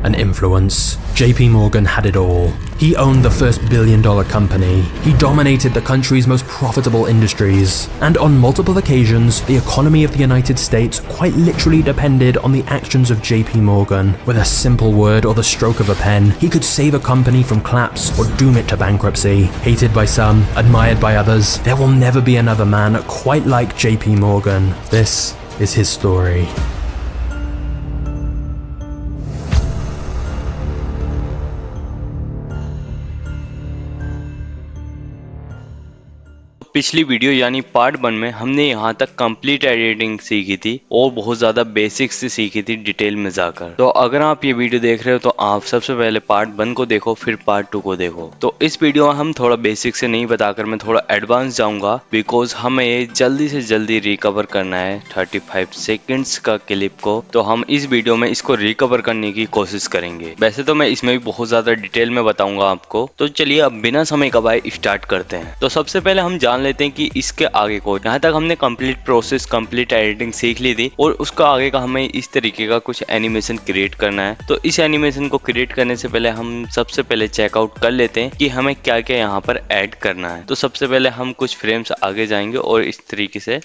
and influence. JP Morgan had it all. He owned the first billion-dollar company. He dominated the country's most profitable industries. And on multiple occasions, the economy of the United States quite literally depended on the actions of JP Morgan. With a simple word or the stroke of a pen, he could save a company from collapse or doom it to bankruptcy. Hated by some, admired by others, there will never be another man quite like JP Morgan. This is his story. पिछली video यानी part 1 में हमने यहाँ तक complete editing सीखी थी और बहुत ज़्यादा बेसिक्स से सीखी थी डिटेल में जाकर। तो अगर आप ये वीडियो देख रहे हो तो आप सबसे पहले पार्ट 1 को देखो फिर पार्ट 2 को देखो। तो इस वीडियो में हम थोड़ा बेसिक से नहीं बताकर मैं थोड़ा एडवांस जाऊंगा बिकॉज हमें जल्दी से जल्दी रिकवर करना है 35 सेकेंड्स का क्लिप को। तो हम इस वीडियो में इसको रिकवर करने की कोशिश करेंगे। वैसे तो मैं इसमें भी बहुत ज़्यादा डिटेल में बताऊंगा आपको। तो चलिए अब बिना समय गवाए स्टार्ट करते हैं। तो सबसे पहले हम जान लेते हैं कि इसके आगे को यहाँ तक हमने कंप्लीट प्रोसेस कंप्लीट एडिटिंग सीख ली थी और उसका आगे का हमें इस तरीके का कुछ एनिमेशन क्रिएट करना है। तो इस एनिमेशन को क्रिएट करने से पहले हम सबसे पहले चेकआउट कर लेते हैं कि हमें क्या क्या यहाँ पर ऐड करना है। तो सबसे पहले हम कुछ फ्रेम्स आगे जाएंगे और इस तरीके से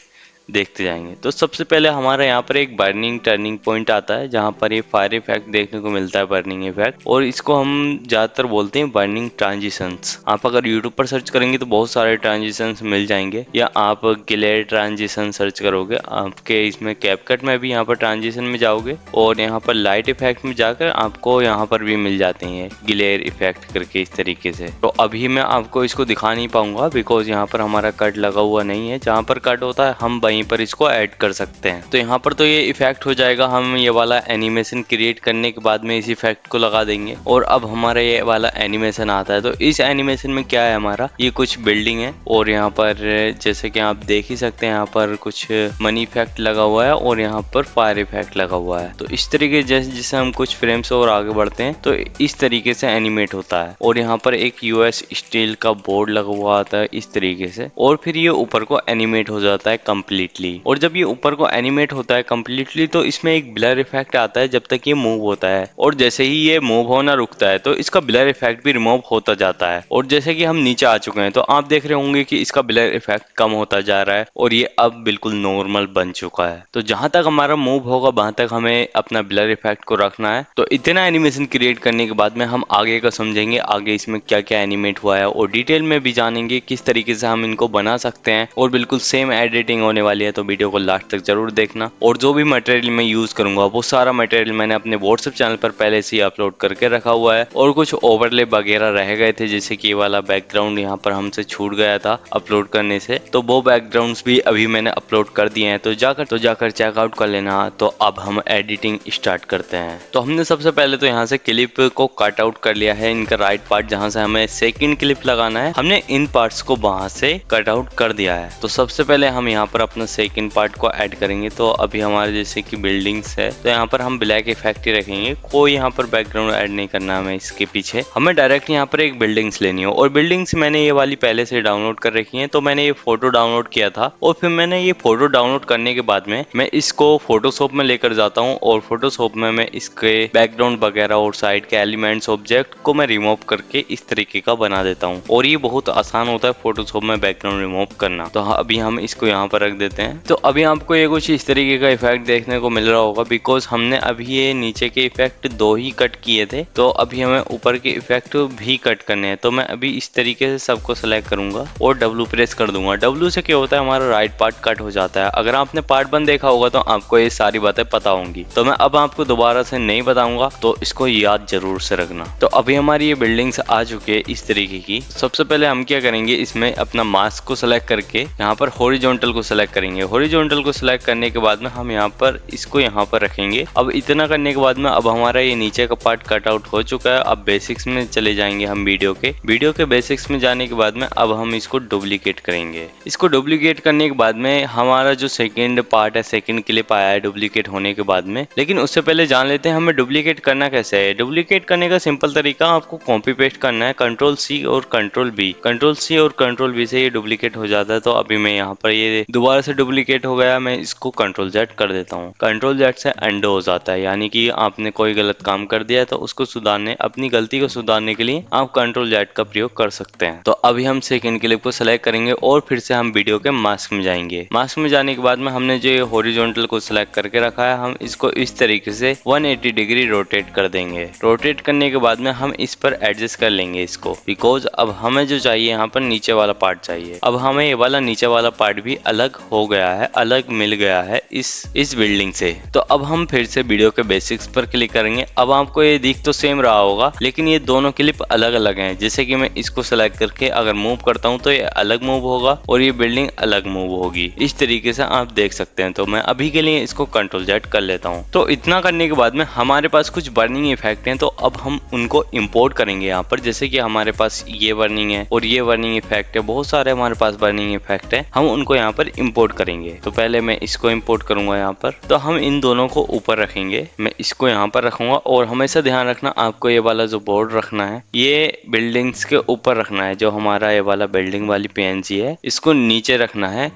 देखते जाएंगे। तो सबसे पहले हमारा यहाँ पर एक बर्निंग टर्निंग पॉइंट आता है जहाँ पर ये फायर इफेक्ट देखने को मिलता है, बर्निंग इफेक्ट, और इसको हम ज़्यादातर बोलते हैं बर्निंग ट्रांजिशंस। आप अगर यूट्यूब पर सर्च करेंगे तो बहुत सारे ट्रांजिशंस मिल जाएंगे, या आप ग्लेयर ट्रांजिशन सर्च करोगे आपके इसमें कैपकट में भी यहाँ पर ट्रांजिशन में जाओगे और यहाँ पर लाइट इफेक्ट में जाकर आपको यहाँ पर भी मिल जाते हैं ग्लेयर इफेक्ट करके इस तरीके से। तो अभी मैं आपको इसको दिखा नहीं पाऊंगा बिकॉज यहाँ पर हमारा कट लगा हुआ नहीं है। जहाँ पर कट होता है हम वहीं पर इसको ऐड कर सकते हैं। तो यहाँ पर तो ये इफेक्ट हो जाएगा, हम ये वाला एनिमेशन क्रिएट करने के बाद में इस इफेक्ट को लगा देंगे और अब हमारा ये वाला एनिमेशन आता है। तो इस एनिमेशन में क्या है, हमारा ये कुछ बिल्डिंग है और यहाँ पर जैसे कि आप देख ही सकते हैं यहाँ पर कुछ मनी इफेक्ट लगा हुआ है और यहाँ पर फायर इफेक्ट लगा हुआ है। तो इस तरीके जैसे जैसे हम कुछ फ्रेम्स और आगे बढ़ते हैं तो इस तरीके से एनिमेट होता है और यहाँ पर एक यूएस स्टील का बोर्ड लगा हुआ आता है इस तरीके से और फिर ये ऊपर को एनिमेट हो जाता है कम्प्लीटली। और जब ये ऊपर को एनिमेट होता है कम्प्लीटली तो इसमें एक ब्लर इफेक्ट आता है जब तक ये मूव होता है, और जैसे ही ये मूव होना रुकता है तो इसका ब्लर इफेक्ट भी रिमूव होता जाता है। और जैसे कि हम नीचे आ चुके हैं तो आप देख रहे होंगे कि इसका ब्लर इफेक्ट कम होता जा रहा है और ये अब बिल्कुल नॉर्मल बन चुका है। तो जहां तक हमारा मूव होगा वहां तक हमें अपना ब्लर इफेक्ट को रखना है। तो इतना एनिमेशन क्रिएट करने के बाद में हम आगे का समझेंगे, आगे इसमें क्या क्या एनिमेट हुआ है और डिटेल में भी जानेंगे किस तरीके से हम इनको बना सकते हैं और बिल्कुल सेम एडिटिंग होने वाली है। तो वीडियो को लास्ट तक जरूर देखना। और जो भी मटेरियल मैं यूज करूंगा वो सारा मटेरियल मैंने अपने व्हाट्सएप चैनल पर पहले से ही अपलोड करके रखा हुआ है और कुछ ओवरले वगैरह रह गए थे जैसे कि ये वाला बैकग्राउंड यहाँ पर हमसे छूट गया था अपलोड करने से, तो वो बैकग्राउंड्स भी अभी मैंने अपलोड कर दिए हैं। तो जाकर चेकआउट कर लेना। तो अब हम एडिटिंग स्टार्ट करते हैं। तो हमने सबसे पहले तो यहाँ से क्लिप को कट आउट कर लिया है, इनका राइट पार्ट जहाँ से हमें सेकंड क्लिप लगाना है हमने इन पार्ट्स को वहां से कट आउट कर दिया है। तो सबसे पहले हम यहाँ पर अपना सेकंड पार्ट को ऐड करेंगे। तो अभी हमारे जैसे कि बिल्डिंग्स है तो यहाँ पर हम ब्लैक इफेक्ट ही रखेंगे, कोई यहाँ पर बैकग्राउंड ऐड नहीं करना हमें इसके पीछे। हमें डायरेक्ट यहाँ पर एक बिल्डिंग्स लेनी हो और बिल्डिंग्स मैंने ये वाली पहले से डाउनलोड कर रखी है। तो मैंने ये फोटो डाउनलोड किया था और फिर मैंने ये फोटो डाउनलोड करने के बाद में मैं इसको फोटोशॉप में लेकर जाता हूँ और फोटोशॉप में मैं इसके बैकग्राउंड वगैरह और साइड के एलिमेंट्स ऑब्जेक्ट को मैं रिमूव करके इस तरीके का बना देता हूँ और ये बहुत आसान होता है फोटोशॉप में बैकग्राउंड रिमूव करना। तो अभी हम इसको यहाँ पर रख देते हैं। तो अभी आपको ये कुछ इस तरीके का इफेक्ट देखने को मिल रहा होगा बिकॉज हमने अभी ये नीचे के इफेक्ट 2 ही कट किए थे, तो अभी हमें ऊपर के इफेक्ट भी कट करने हैं। तो मैं अभी इस तरीके से सबको सेलेक्ट करूंगा और W प्रेस कर दूंगा। W से क्या होता है हमारा राइट पार्ट कट हो जाता है। अगर आपने पार्ट 1 देखा होगा तो आपको ये सारी बातें पता होंगी, तो मैं अब आपको दोबारा से नहीं बताऊंगा, तो इसको याद जरूर से रखना। तो अभी हमारी ये बिल्डिंग्स आ चुकी है इस तरीके की। सबसे पहले हम क्या करेंगे, इसमें अपना मास्क को सेलेक्ट करके यहाँ पर हॉरिजॉन्टल को सेलेक्ट करेंगे। हॉरिजॉन्टल को सेलेक्ट करने के बाद में हम यहाँ पर इसको यहाँ पर रखेंगे। अब इतना करने के बाद में अब हमारा ये नीचे का पार्ट कट आउट हो चुका है। अब बेसिक्स में चले जाएंगे हम वीडियो के बेसिक्स में जाने के बाद में अब हम इसको डुप्लीकेट करेंगे। इसको डुप्लीकेट करने के बाद में हमारा जो सेकंड पार्ट है, सेकंड क्लिप आया है डुप्लीकेट होने के बाद में, लेकिन उससे पहले जान लेते हैं हमें डुप्लीकेट करना कैसे है। डुप्लीकेट करने का सिंपल तरीका, आपको कॉपी पेस्ट करना है Ctrl+C और Ctrl+V। Ctrl+C और Ctrl+V से ये डुप्लीकेट हो जाता है। तो अभी मैं यहाँ पर ये दोबारा से डुप्लीकेट हो गया, मैं इसको कंट्रोल जेड कर देता हूँ। कंट्रोल जेड से अंडो हो जाता है, यानी कि आपने कोई गलत काम कर दिया है तो उसको सुधारने, अपनी गलती को सुधारने के लिए आप कंट्रोल जेड का प्रयोग कर सकते हैं। तो अभी हम सेकंड क्लिप को सेलेक्ट करेंगे और फिर से हम वीडियो के मास्क में जाएंगे। मास्क में जाने के बाद में हमने जो हॉरिजॉन्टल को सिलेक्ट करके रखा है, हम इसको इस तरीके से 180 डिग्री रोटेट कर देंगे। रोटेट करने के बाद में हम इस पर एडजस्ट कर लेंगे इसको, बिकॉज अब हमें जो चाहिए यहाँ पर नीचे वाला पार्ट चाहिए। अब हमें ये वाला नीचे वाला पार्ट भी अलग हो गया है, अलग मिल गया है इस बिल्डिंग से। तो अब हम फिर से वीडियो के बेसिक्स पर क्लिक करेंगे। अब आपको ये दिख तो सेम रहा होगा, लेकिन ये दोनों क्लिप अलग अलग हैं। जैसे कि मैं इसको सेलेक्ट करके अगर मूव करता हूँ तो ये अलग मूव होगा और ये बिल्डिंग अलग मूव होगी। इस तरीके से आप देख सकते हैं। तो मैं अभी के लिए इसको कंट्रोल जेड कर लेता हूँ। तो इतना करने के बाद में हमारे पास कुछ बर्निंग इफेक्ट हैं, तो अब हम उनको इंपोर्ट करेंगे यहाँ पर। जैसे कि हमारे पास ये बर्निंग है और ये बर्निंग इफेक्ट है, बहुत सारे हमारे पास बर्निंग इफेक्ट है, हम उनको यहाँ पर इंपोर्ट करेंगे। तो पहले मैं इसको इंपोर्ट करूंगा यहाँ पर। तो हम इन दोनों को ऊपर रखेंगे, मैं इसको यहाँ पर रखूंगा। और हमेशा ध्यान रखना, आपको ये वाला जो बोर्ड रखना है ये बिल्डिंग्स के ऊपर रखना है। जो हमारा ये वाला बिल्डिंग वाली पीएनजी है, इसको नीचे रखना है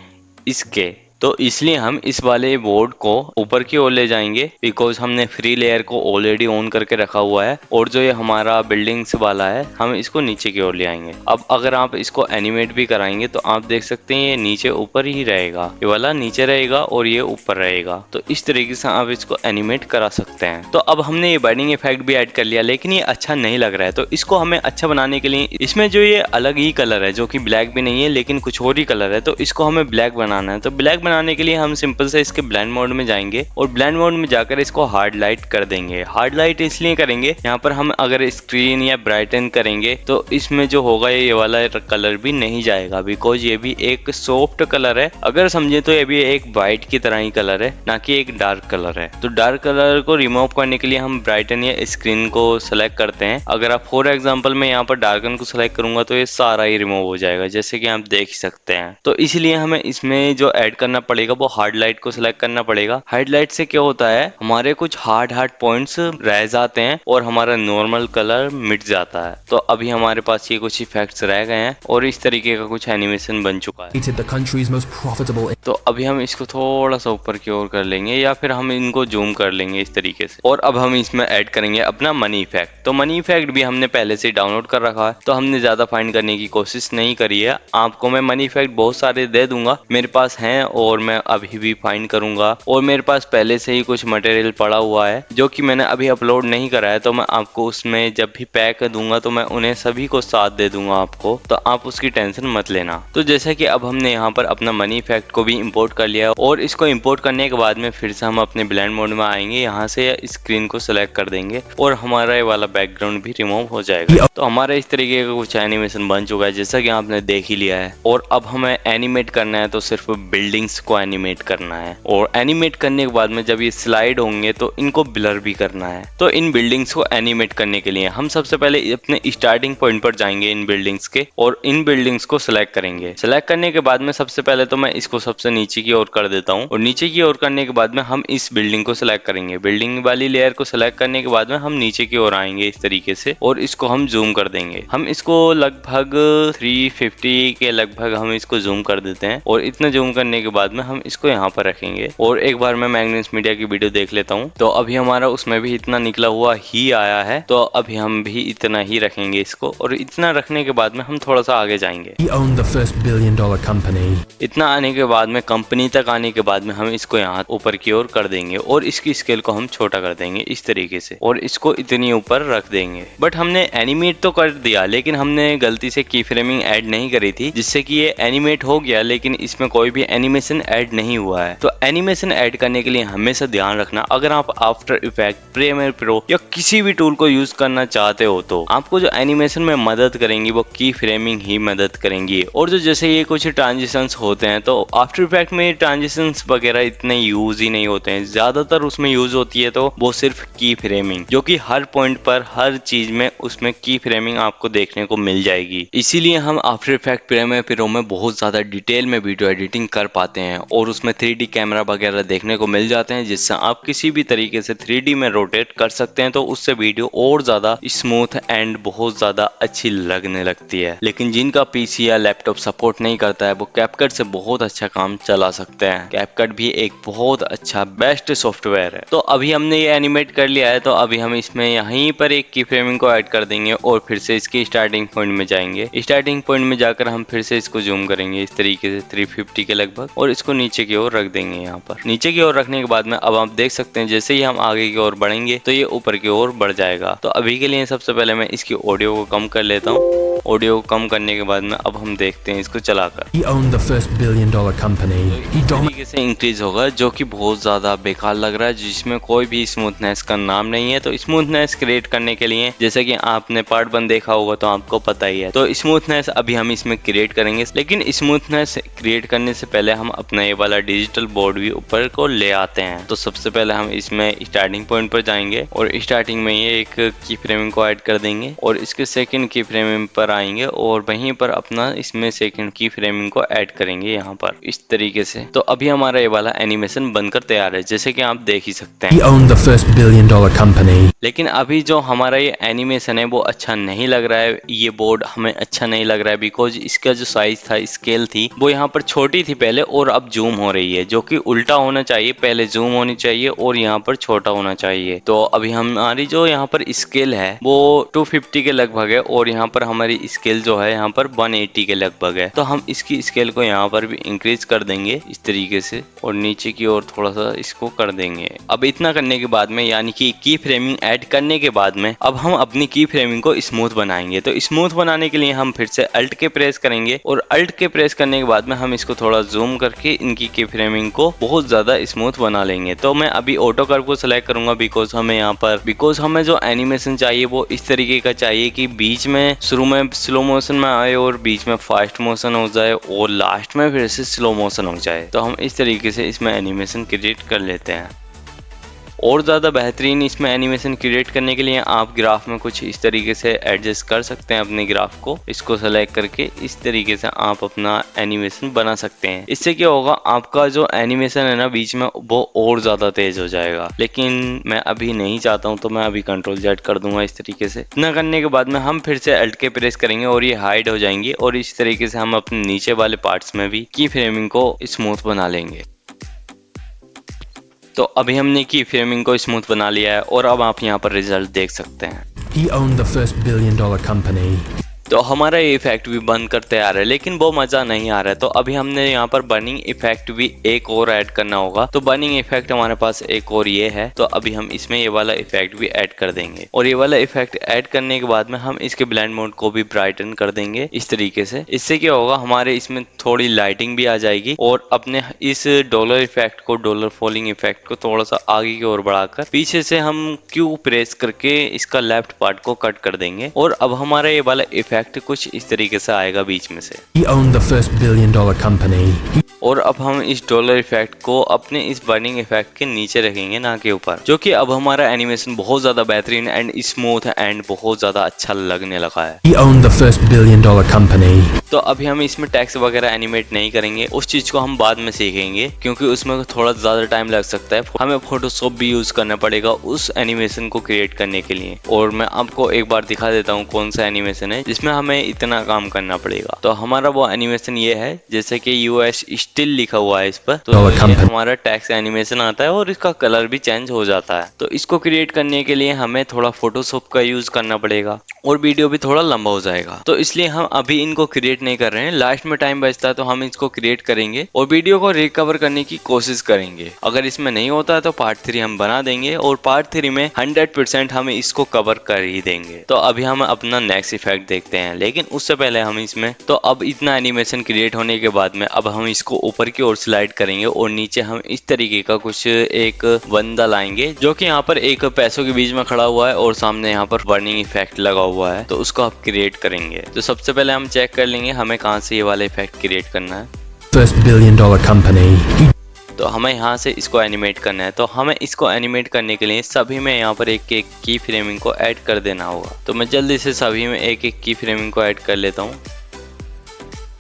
इसके। तो इसलिए हम इस वाले बोर्ड को ऊपर की ओर ले जाएंगे, बिकॉज हमने फ्री लेयर को ऑलरेडी ऑन करके रखा हुआ है। और जो ये हमारा बिल्डिंग्स वाला है, हम इसको नीचे की ओर ले आएंगे। अब अगर आप इसको एनिमेट भी कराएंगे तो आप देख सकते हैं ये नीचे ऊपर ही रहेगा, ये वाला नीचे रहेगा और ये ऊपर रहेगा। तो इस तरीके से आप इसको एनिमेट करा सकते हैं। तो अब हमने ये बर्निंग इफेक्ट भी ऐड कर लिया, लेकिन ये अच्छा नहीं लग रहा है। तो इसको हमें अच्छा बनाने के लिए इसमें जो ये अलग ही कलर है, जो कि ब्लैक भी नहीं है लेकिन कुछ और ही कलर है, तो इसको हमें ब्लैक बनाना है। तो ब्लैक बनाने के लिए हम सिंपल से इसके ब्लेंड मोड में जाएंगे और ब्लेंड मोड में जाकर इसको हार्ड लाइट कर देंगे। हार्ड लाइट इसलिए करेंगे, यहाँ पर हम अगर स्क्रीन या ब्राइटन करेंगे तो इसमें जो होगा ये वाला कलर भी नहीं जाएगा, बिकॉज ये भी एक सॉफ्ट कलर है। अगर समझे तो ये भी एक व्हाइट की तरह ही कलर है, ना कि एक डार्क कलर है। तो डार्क कलर को रिमूव करने के लिए हम ब्राइटन या स्क्रीन को सेलेक्ट करते हैं। अगर आप फॉर एग्जाम्पल मैं यहाँ पर डार्कन को सेलेक्ट करूंगा तो ये सारा ही रिमूव हो जाएगा, जैसे कि आप देख सकते हैं। तो इसलिए हमें इसमें जो ऐड करना पड़ेगा वो हार्ड लाइट को सिलेक्ट करना पड़ेगा। हार्ड लाइट से क्या होता है, हमारे कुछ हार्ड पॉइंट्स रह जाते हैं और हमारा नॉर्मल कलर मिट जाता है। तो अभी हमारे पास ये कुछ इफेक्ट्स रह गए हैं और इस तरीके का कुछ एनिमेशन बन चुका है। तो अभी हम इसको थोड़ा सा ऊपर की ओर कर लेंगे या फिर हम इनको जूम कर लेंगे इस तरीके से। और अब हम इसमें ऐड करेंगे अपना मनी इफेक्ट। तो मनी इफेक्ट भी हमने पहले से डाउनलोड कर रखा है, तो हमने ज्यादा फाइंड करने की कोशिश नहीं करी है। आपको मैं मनी इफेक्ट बहुत सारे दे दूंगा, मेरे पास हैं और मैं अभी भी फाइंड करूंगा। और मेरे पास पहले से ही कुछ मटेरियल पड़ा हुआ है जो कि मैंने अभी अपलोड नहीं करा है, तो मैं आपको उसमें जब भी पैक दूंगा तो मैं उन्हें सभी को साथ दे दूंगा आपको, तो आप उसकी टेंशन मत लेना। तो जैसा कि अब हमने यहाँ पर अपना मनी इफेक्ट को भी इंपोर्ट कर लिया और इसको इंपोर्ट करने के बाद में फिर से हम अपने ब्लेंड मोड में आएंगे, यहाँ से स्क्रीन को सिलेक्ट कर देंगे और हमारा ये वाला बैकग्राउंड भी रिमूव हो जाएगा। तो हमारा इस तरीके का कुछ एनिमेशन बन चुका है, जैसा कि आपने देख ही लिया है। और अब हमें एनिमेट करना है तो सिर्फ बिल्डिंग्स को एनिमेट करना है, और एनिमेट करने के बाद में जब ये स्लाइड होंगे तो इनको ब्लर भी करना है। तो इन बिल्डिंग्स को एनिमेट करने के लिए हम सबसे पहले अपने स्टार्टिंग पॉइंट पर जाएंगे इन बिल्डिंग्स के, और इन बिल्डिंग्स को सिलेक्ट करेंगे। सिलेक्ट करने के बाद में सबसे पहले तो मैं इसको सबसे नीचे की ओर कर देता हूँ, और नीचे की ओर करने के बाद में हम इस बिल्डिंग को सिलेक्ट करेंगे। बिल्डिंग वाली लेयर को सिलेक्ट करने के बाद में हम नीचे की ओर आएंगे इस तरीके से, और इसको हम जूम कर देंगे। हम इसको लगभग 350 के लगभग हम इसको जूम कर देते हैं, और इतना जूम करने के बाद में हम इसको यहाँ पर रखेंगे। और एक बार मैं मैग्नेस मीडिया की वीडियो देख लेता हूँ, तो अभी हमारा उसमें भी इतना निकला हुआ ही आया है, तो अभी हम भी इतना ही रखेंगे इसको। और इतना रखने के बाद में हम थोड़ा सा आगे जाएंगे। He owned the first billion-dollar company. इतना आने के बाद में, कंपनी तक आने के बाद में हम इसको यहाँ ऊपर की ओर कर देंगे और इसकी स्केल को हम छोटा कर देंगे इस तरीके से, और इसको इतनी ऊपर रख देंगे। बट हमने एनिमेट तो कर दिया, लेकिन हमने गलती से की फ्रेमिंग ऐड नहीं करी थी, जिससे कि ये एनिमेट हो गया लेकिन इसमें कोई भी एनिमेशन ऐड नहीं हुआ है। तो एनिमेशन ऐड करने के लिए हमेशा ध्यान रखना, अगर आप आफ्टर इफेक्ट, प्रीमियर प्रो या किसी भी टूल को यूज करना चाहते हो तो आपको जो एनिमेशन में मदद करेंगी वो की फ्रेमिंग ही मदद करेंगी। और जो जैसे ये कुछ ट्रांजिशंस होते हैं, तो आफ्टर इफेक्ट में ट्रांजिशंस वगैरह इतने यूज ही नहीं होते हैं, ज्यादातर उसमें यूज होती है तो वो सिर्फ की फ्रेमिंग, जो कि हर पॉइंट पर हर चीज में उसमें की फ्रेमिंग आपको देखने को मिल जाएगी। इसीलिए हम आफ्टर इफेक्ट, प्रीमियर प्रो में बहुत ज्यादा डिटेल में वीडियो एडिटिंग कर पाते हैं, हैं और उसमें 3D कैमरा वगैरह देखने को मिल जाते हैं, जिससे आप किसी भी तरीके से 3D में रोटेट कर सकते हैं, तो उससे वीडियो और ज्यादा स्मूथ एंड बहुत ज्यादा अच्छी लगने लगती है। लेकिन जिनका पीसी या लैपटॉप सपोर्ट नहीं करता है, वो कैपकट से बहुत अच्छा काम चला सकते हैं। कैपकट भी एक बहुत अच्छा बेस्ट सॉफ्टवेयर है। तो अभी हमने ये एनिमेट कर लिया है, तो अभी हम इसमें यहीं पर एक की फ्रेमिंग को ऐड कर देंगे और फिर से इसकी स्टार्टिंग पॉइंट में जाएंगे। स्टार्टिंग पॉइंट में जाकर हम फिर से इसको जूम करेंगे इस तरीके से 350 के लगभग, और इसको नीचे की ओर रख देंगे। यहाँ पर नीचे की ओर रखने के बाद में अब आप देख सकते हैं जैसे ही हम आगे की ओर बढ़ेंगे तो ये ऊपर की ओर बढ़ जाएगा। तो अभी के लिए सबसे पहले मैं इसकी ऑडियो को कम कर लेता हूँ। ऑडियो को कम करने के बाद में अब हम देखते हैं इसको चलाकर। He owned the first billion-dollar company. He तरीके से इंक्रीज होगा, जो कि बहुत ज्यादा बेकार लग रहा है, जिसमें कोई भी स्मूथनेस का नाम नहीं है। तो स्मूथनेस क्रिएट करने के लिए, जैसे कि आपने पार्ट 1 देखा होगा तो आपको पता ही है, तो स्मूथनेस अभी हम इसमें क्रिएट करेंगे। लेकिन स्मूथनेस क्रिएट करने से पहले हम अपना ये वाला डिजिटल बोर्ड भी ऊपर को ले आते हैं। तो सबसे पहले हम इसमें स्टार्टिंग पॉइंट पर जाएंगे और स्टार्टिंग में ये एक की फ्रेमिंग को ऐड कर देंगे और इसके सेकंड की फ्रेमिंग पर आएंगे और वहीं पर अपना इसमें सेकंड की फ्रेमिंग को ऐड करेंगे यहाँ पर इस तरीके से। तो अभी हमारा ये वाला एनिमेशन बनकर तैयार है, जैसे कि आप देख ही सकते हैं। He owned the first billion-dollar company. लेकिन अभी जो हमारा ये एनिमेशन है वो अच्छा नहीं लग रहा है, ये बोर्ड हमें अच्छा नहीं लग रहा है, बिकॉज इसका जो साइज था, स्केल थी, वो यहाँ पर छोटी थी पहले और अब जूम हो रही है, जो कि उल्टा होना चाहिए। पहले जूम होनी चाहिए और यहाँ पर छोटा होना चाहिए। तो अभी हमारी जो यहाँ पर स्केल है वो 250 के लगभग है और यहाँ पर हमारी स्केल जो है यहाँ पर 180 के लगभग है। तो हम इसकी स्केल को यहाँ पर भी इंक्रीज कर देंगे इस तरीके से और नीचे की ओर थोड़ा सा इसको कर देंगे। अब इतना करने के बाद में, यानी कि की फ्रेमिंग ऐड करने के बाद में, अब हम अपनी की फ्रेमिंग को स्मूथ बनाएंगे। तो स्मूथ बनाने के लिए हम फिर से अल्ट के प्रेस करेंगे और अल्ट के प्रेस करने के बाद में हम इसको थोड़ा जूम करके इनकी की फ्रेमिंग को बहुत ज्यादा स्मूथ बना लेंगे। तो मैं अभी ऑटो कर्व को सिलेक्ट करूंगा, बिकॉज हमें जो एनिमेशन चाहिए वो इस तरीके का चाहिए कि बीच में शुरू में स्लो मोशन में आए और बीच में फास्ट मोशन हो जाए और लास्ट में फिर से स्लो मोशन हो जाए। तो हम इस तरीके से इसमें एनिमेशन क्रिएट कर लेते हैं। और ज़्यादा बेहतरीन इसमें एनिमेशन क्रिएट करने के लिए आप ग्राफ में कुछ इस तरीके से एडजस्ट कर सकते हैं अपने ग्राफ को। इसको सेलेक्ट करके इस तरीके से आप अपना एनिमेशन बना सकते हैं। इससे क्या होगा, आपका जो एनिमेशन है ना बीच में, वो और ज़्यादा तेज हो जाएगा। लेकिन मैं अभी नहीं चाहता हूँ, तो मैं अभी कंट्रोल जेड कर दूंगा इस तरीके से। इतना करने के बाद में हम फिर से अल्ट के प्रेस करेंगे और ये हाइड हो जाएंगी और इस तरीके से हम अपने नीचे वाले पार्ट्स में भी की फ्रेमिंग को स्मूथ बना लेंगे। तो अभी हमने की फ्रेमिंग को स्मूथ बना लिया है और अब आप यहाँ पर रिजल्ट देख सकते हैं। He owned the first billion-dollar company. तो हमारा ये इफेक्ट भी बन कर तैयार है, लेकिन वो मजा नहीं आ रहा है। तो अभी हमने यहाँ पर बर्निंग इफेक्ट भी एक और ऐड करना होगा। तो बर्निंग इफेक्ट हमारे पास एक और ये है, तो अभी हम इसमें ये वाला इफेक्ट भी ऐड कर देंगे और ये वाला इफेक्ट ऐड करने के बाद में हम इसके ब्लेंड मोड को भी ब्राइटन कर देंगे इस तरीके से। इससे क्या होगा, हमारे इसमें थोड़ी लाइटिंग भी आ जाएगी और अपने इस डॉलर इफेक्ट को, डॉलर फॉलिंग इफेक्ट को थोड़ा सा आगे की ओर बढ़ाकर पीछे से हम क्यू प्रेस करके इसका लेफ्ट पार्ट को कट कर देंगे और अब हमारा ये वाला इफेक्ट कुछ इस तरीके से आएगा बीच में से। He owned the first billion-dollar company. और अब हम इस डॉलर इफेक्ट को अपने इस बर्निंग इफेक्ट के नीचे रखेंगे, ना के ऊपर, जो कि अब हमारा एनिमेशन बहुत ज्यादा बेहतरीन एंड स्मूथ एंड बहुत ज्यादा अच्छा लगने लगा है। He owned the first billion-dollar company. तो अभी हम इसमें टेक्स्ट वगैरह एनिमेट नहीं करेंगे, उस चीज को हम बाद में सीखेंगे, क्योंकि उसमें थोड़ा ज्यादा टाइम लग सकता है। हमें फोटोशॉप भी यूज करना पड़ेगा उस एनिमेशन को क्रिएट करने के लिए। और मैं आपको एक बार दिखा देता हूँ कौन सा एनिमेशन है जिसमें हमें इतना काम करना पड़ेगा। तो हमारा वो एनिमेशन ये है, जैसे कि यूएस स्टिल लिखा हुआ है इस पर, तो ये हमारा टेक्स्ट एनिमेशन आता है और इसका कलर भी चेंज हो जाता है। तो इसको क्रिएट करने के लिए हमें थोड़ा फोटोशॉप का यूज करना पड़ेगा और वीडियो भी थोड़ा लंबा हो जाएगा। तो इसलिए हम अभी इनको क्रिएट नहीं कर रहे हैं, लास्ट में टाइम बचता है तो हम इसको क्रिएट करेंगे और वीडियो को रिकवर करने की कोशिश करेंगे। अगर इसमें नहीं होता है तो पार्ट 3 हम बना देंगे और पार्ट 3 में 100% हम इसको कवर कर ही देंगे। तो अभी हम अपना नेक्स्ट इफेक्ट देखते हैं, लेकिन उससे पहले हम इसमें, तो अब इतना एनिमेशन क्रिएट होने के बाद में अब हम इसको ऊपर की ओर स्लाइड करेंगे और नीचे हम इस तरीके का कुछ एक बंदा लाएंगे, जो कि यहाँ पर एक पैसों के बीच में खड़ा हुआ है और सामने यहाँ पर बर्निंग इफेक्ट लगा हुआ है। तो उसको आप क्रिएट करेंगे। तो सबसे पहले हम चेक कर लेंगे हमें कहाँ से ये वाला इफेक्ट क्रिएट करना है। First billion-dollar company. तो हमें यहाँ से इसको एनिमेट करना है। तो हमें इसको एनिमेट करने के लिए सभी में यहाँ पर एक एक की फ्रेमिंग को ऐड कर देना होगा। तो मैं जल्दी से सभी में एक एक की फ्रेमिंग को ऐड कर लेता हूँ।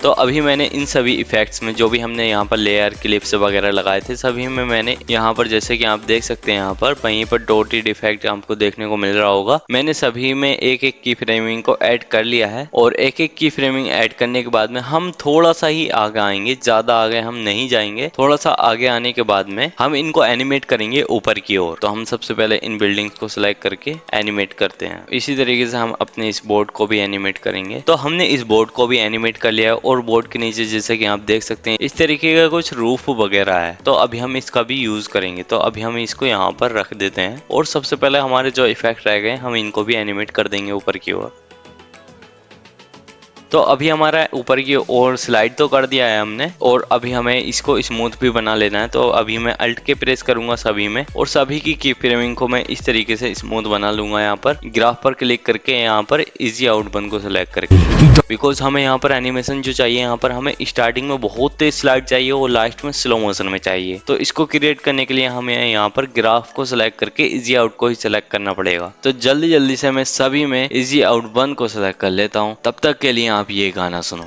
तो अभी मैंने इन सभी इफेक्ट्स में जो भी हमने यहाँ पर लेयर क्लिप्स वगैरह लगाए थे सभी में मैंने यहाँ पर जैसे कि आप देख सकते हैं यहाँ पर वहीं पर डॉटेड इफेक्ट आपको देखने को मिल रहा होगा। मैंने सभी में एक एक की फ्रेमिंग को ऐड कर लिया है और एक एक की फ्रेमिंग ऐड करने के बाद में हम थोड़ा सा ही आगे आएंगे, ज्यादा आगे हम नहीं जाएंगे। थोड़ा सा आगे आने के बाद में हम इनको एनिमेट करेंगे ऊपर की ओर। तो हम सबसे पहले इन बिल्डिंग्स को सिलेक्ट करके एनिमेट करते हैं। इसी तरीके से हम अपने इस बोर्ड को भी एनिमेट करेंगे। तो हमने इस बोर्ड को भी एनिमेट कर लिया है और बोर्ड के नीचे जैसे कि आप देख सकते हैं इस तरीके का कुछ रूफ वगैरह है। तो अभी हम इसका भी यूज करेंगे। तो अभी हम इसको यहाँ पर रख देते हैं और सबसे पहले हमारे जो इफेक्ट रह गए हम इनको भी एनिमेट कर देंगे ऊपर की ओर। तो अभी हमारा ऊपर की ओर स्लाइड तो कर दिया है हमने और अभी हमें इसको स्मूथ भी बना लेना है। तो अभी मैं अल्ट के प्रेस करूंगा सभी में और सभी की फ्रेमिंग को मैं इस तरीके से स्मूथ बना लूंगा। यहाँ पर ग्राफ पर क्लिक करके यहाँ पर इजी आउट बन को सिलेक्ट करके, बिकॉज हमें यहाँ पर एनिमेशन जो चाहिए यहाँ पर हमें स्टार्टिंग में बहुत तेज स्लाइड चाहिए और लास्ट में स्लो मोशन में चाहिए। तो इसको क्रिएट करने के लिए हमें यहाँ पर ग्राफ को सिलेक्ट करके इजी आउट को ही सिलेक्ट करना पड़ेगा। तो जल्दी जल्दी से मैं सभी में इजी आउट बन को सिलेक्ट कर लेता हूँ। तब तक के लिए आप ये गाना सुनो।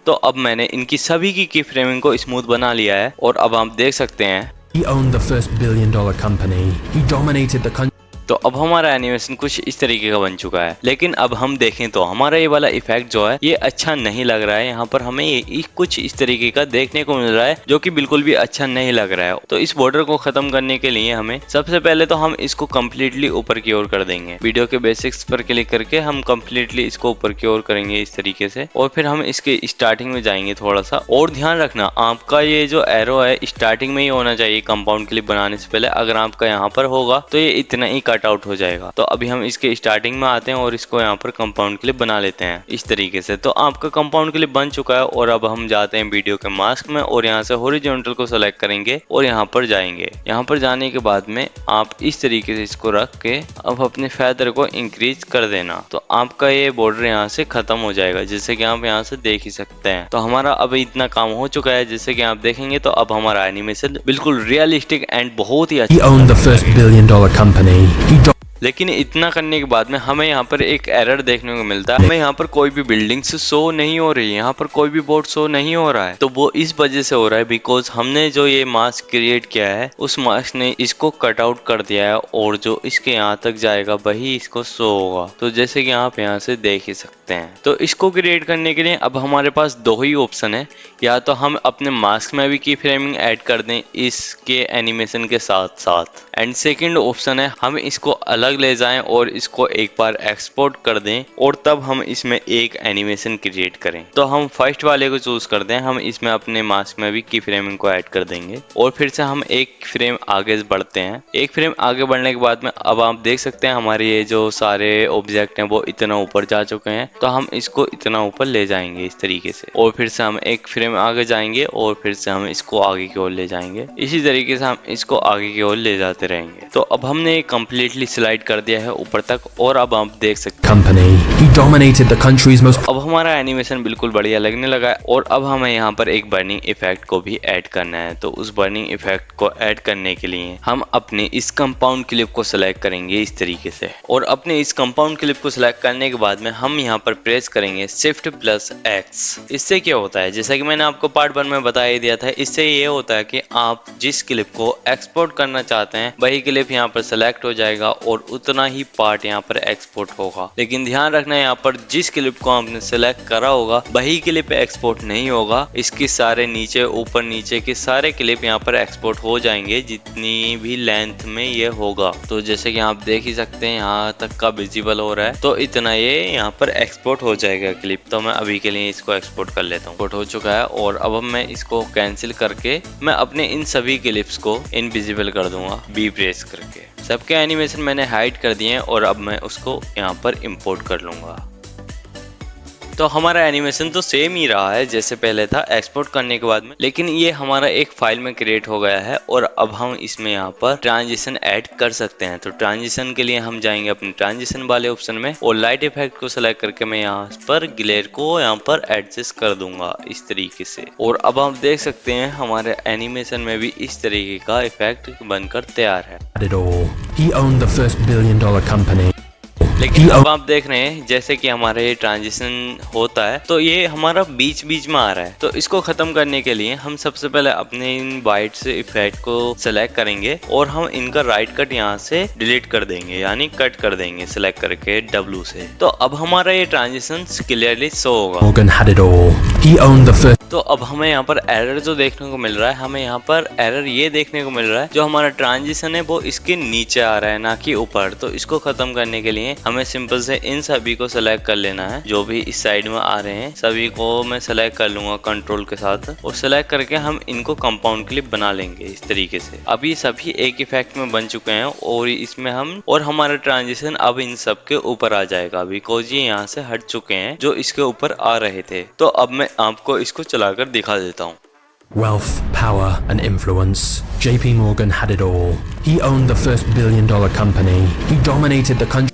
तो अब मैंने इनकी सभी की फ्रेमिंग को स्मूथ बना लिया है और अब आप देख सकते हैं He owned the first billion-dollar company. He dominated the country. तो अब हमारा एनिमेशन कुछ इस तरीके का बन चुका है। लेकिन अब हम देखें तो हमारा ये वाला इफेक्ट जो है ये अच्छा नहीं लग रहा है। यहाँ पर हमें ये कुछ इस तरीके का देखने को मिल रहा है जो कि बिल्कुल भी अच्छा नहीं लग रहा है। तो इस बॉर्डर को खत्म करने के लिए हमें सबसे पहले तो हम इसको कम्प्लीटली ऊपर की ओर कर देंगे। वीडियो के बेसिक्स पर क्लिक करके हम कम्प्लीटली इसको ऊपर की ओर करेंगे इस तरीके से और फिर हम इसके स्टार्टिंग में जाएंगे थोड़ा सा। और ध्यान रखना आपका ये जो एरो है स्टार्टिंग में ही होना चाहिए कंपाउंड क्लिप बनाने से पहले। अगर आपका यहाँ पर होगा तो ये इतना ही कट आउट हो जाएगा। तो अभी हम इसके स्टार्टिंग में आते हैं और इसको यहाँ पर कंपाउंड क्लिप बना लेते हैं इस तरीके से। तो आपका कंपाउंड क्लिप बन चुका है और अब हम जाते हैं वीडियो के मास्क में और यहाँ से हॉरिजॉन्टल को सेलेक्ट करेंगे और यहाँ पर जाएंगे। यहाँ पर जाने के बाद में आप इस तरीके से इसको रख के अब अपने फेदर को इंक्रीज कर देना। तो आपका ये बॉर्डर यहाँ से खत्म हो जाएगा जैसे कि आप यहाँ से देख ही सकते हैं। तो हमारा अभी इतना काम हो चुका है जैसे कि आप देखेंगे। तो अब हमारा एनिमेशन बिल्कुल रियलिस्टिक एंड बहुत ही He owned the first billion-dollar company. लेकिन इतना करने के बाद में हमें यहाँ पर एक एरर देखने को मिलता है। हमें यहाँ पर कोई भी बिल्डिंग्स शो नहीं हो रही है, यहाँ पर कोई भी बोर्ड शो नहीं हो रहा है। तो वो इस वजह से हो रहा है बिकॉज हमने जो ये मास्क क्रिएट किया है उस मास्क ने इसको कट आउट कर दिया है और जो इसके यहाँ तक जाएगा वही इसको शो होगा। तो जैसे कि आप यहाँ से देख ही सकते हैं। तो इसको क्रिएट करने के लिए अब हमारे पास दो ही ऑप्शन है, या तो हम अपने मास्क में भी की फ्रेमिंग ऐड कर दें इसके एनिमेशन के साथ साथ, एंड सेकेंड ऑप्शन है हम इसको अलग ले जाएं और इसको एक बार एक्सपोर्ट कर दें और तब हम इसमें एक एनिमेशन क्रिएट करें। तो हम फर्स्ट वाले को चूज करते हैं। हम इसमें अपने मास्क में भी की फ्रेमिंग को ऐड कर देंगे और फिर से हम एक फ्रेम आगे बढ़ते हैं। एक फ्रेम आगे बढ़ने के बाद में अब आप देख सकते हैं हमारे ये जो सारे ऑब्जेक्ट हैं वो इतना ऊपर जा चुके हैं। तो हम इसको इतना ऊपर ले जाएंगे इस तरीके से और फिर से हम एक फ्रेम आगे जाएंगे और फिर से हम इसको आगे की ओर ले जाएंगे। इसी तरीके से हम इसको आगे की ओर ले जाते रहेंगे। तो अब हमने कंप्लीटली स्लाइड कर दिया है ऊपर तक और अब आप देख सकते हैं He dominated the country's most. अब हमारा एनिमेशन बिल्कुल बढ़िया लगने लगा है। और अब हमें यहाँ पर एक बर्निंग इफेक्ट को भी ऐड करना है। तो उस बर्निंग इफेक्ट को ऐड करने के लिए हम अपने इस कंपाउंड क्लिप को सिलेक्ट करेंगे इस तरीके से और अपने इस कंपाउंड क्लिप को सिलेक्ट करने के बाद में हम यहाँ पर प्रेस करेंगे Shift+X। इससे क्या होता है, जैसा कि मैंने आपको पार्ट 1 में बता ही दिया था, इससे ये होता है कि आप जिस क्लिप को एक्सपोर्ट करना चाहते हैं वही क्लिप यहाँ पर सिलेक्ट हो जाएगा और उतना ही पार्ट यहाँ पर एक्सपोर्ट होगा। लेकिन ध्यान रखना यहाँ पर जिस क्लिप को आपने सिलेक्ट करा होगा वही क्लिप एक्सपोर्ट नहीं होगा। इसके सारे नीचे ऊपर नीचे के सारे क्लिप यहाँ पर एक्सपोर्ट हो जाएंगे जितनी भी लेंथ में ये होगा। तो जैसे कि आप देख ही सकते हैं यहाँ तक का विजिबल हो रहा है। तो इतना ये यहाँ पर एक्सपोर्ट हो जाएगा क्लिप। तो मैं अभी के लिए इसको एक्सपोर्ट कर लेता हूँ। एक्सपोर्ट हो चुका है और अब मैं इसको कैंसिल करके मैं अपने इन सभी क्लिप्स को इनविजिबल कर दूंगा बी प्रेस करके। सबके एनिमेशन मैंने हाइड कर दिए हैं और अब मैं उसको यहाँ पर इंपोर्ट कर लूंगा। तो हमारा एनिमेशन तो सेम ही रहा है जैसे पहले था एक्सपोर्ट करने के बाद में, लेकिन ये हमारा एक फाइल में क्रिएट हो गया है और अब हम इसमें यहाँ पर ट्रांजिशन ऐड कर सकते हैं। तो ट्रांजिशन के लिए हम जाएंगे अपने ट्रांजिशन वाले ऑप्शन में और लाइट इफेक्ट को सिलेक्ट करके मैं यहाँ पर ग्लेयर को यहाँ पर एडजस्ट कर दूंगा इस तरीके से। और अब हम देख सकते हैं हमारे एनिमेशन में भी इस तरीके का इफेक्ट बनकर तैयार है। It all. He owned the first billion-dollar company. लेकिन अब आप देख रहे हैं जैसे कि हमारा ये ट्रांजिशन होता है तो ये हमारा बीच बीच में आ रहा है। तो इसको खत्म करने के लिए हम सबसे पहले अपने इन वाइट से इफेक्ट को सिलेक्ट करेंगे और हम इनका राइट कट यहाँ से डिलीट कर देंगे, यानी कट कर देंगे सिलेक्ट करके W से। तो अब हमारा ये ट्रांजिशन क्लियरली शो होगा। Morgan had it all. He owned the first. तो अब हमें यहाँ पर एरर जो देखने को मिल रहा है, हमें यहाँ पर एरर ये देखने को मिल रहा है जो हमारा ट्रांजिशन है वो इसके नीचे आ रहा है ना कि ऊपर। तो इसको खत्म करने के लिए हमें सिंपल से इन सभी को सेलेक्ट कर लेना है, जो भी इस साइड में आ रहे हैं सभी को मैं सेलेक्ट कर लूंगा कंट्रोल के साथ और सेलेक्ट करके हम इनको कंपाउंड क्लिप बना लेंगे इस तरीके से। अब ये सभी एक इफेक्ट में बन चुके हैं और इसमें हम और हमारा ट्रांजिशन अब इन सब के ऊपर आ जाएगा बिकॉज ये यहाँ से हट चुके हैं जो इसके ऊपर आ रहे थे। तो अब मैं आपको इसको चलाकर दिखा देता हूँ। Wealth, power, and influence. JP Morgan had it all. He owned the first billion-dollar company. He dominated the country.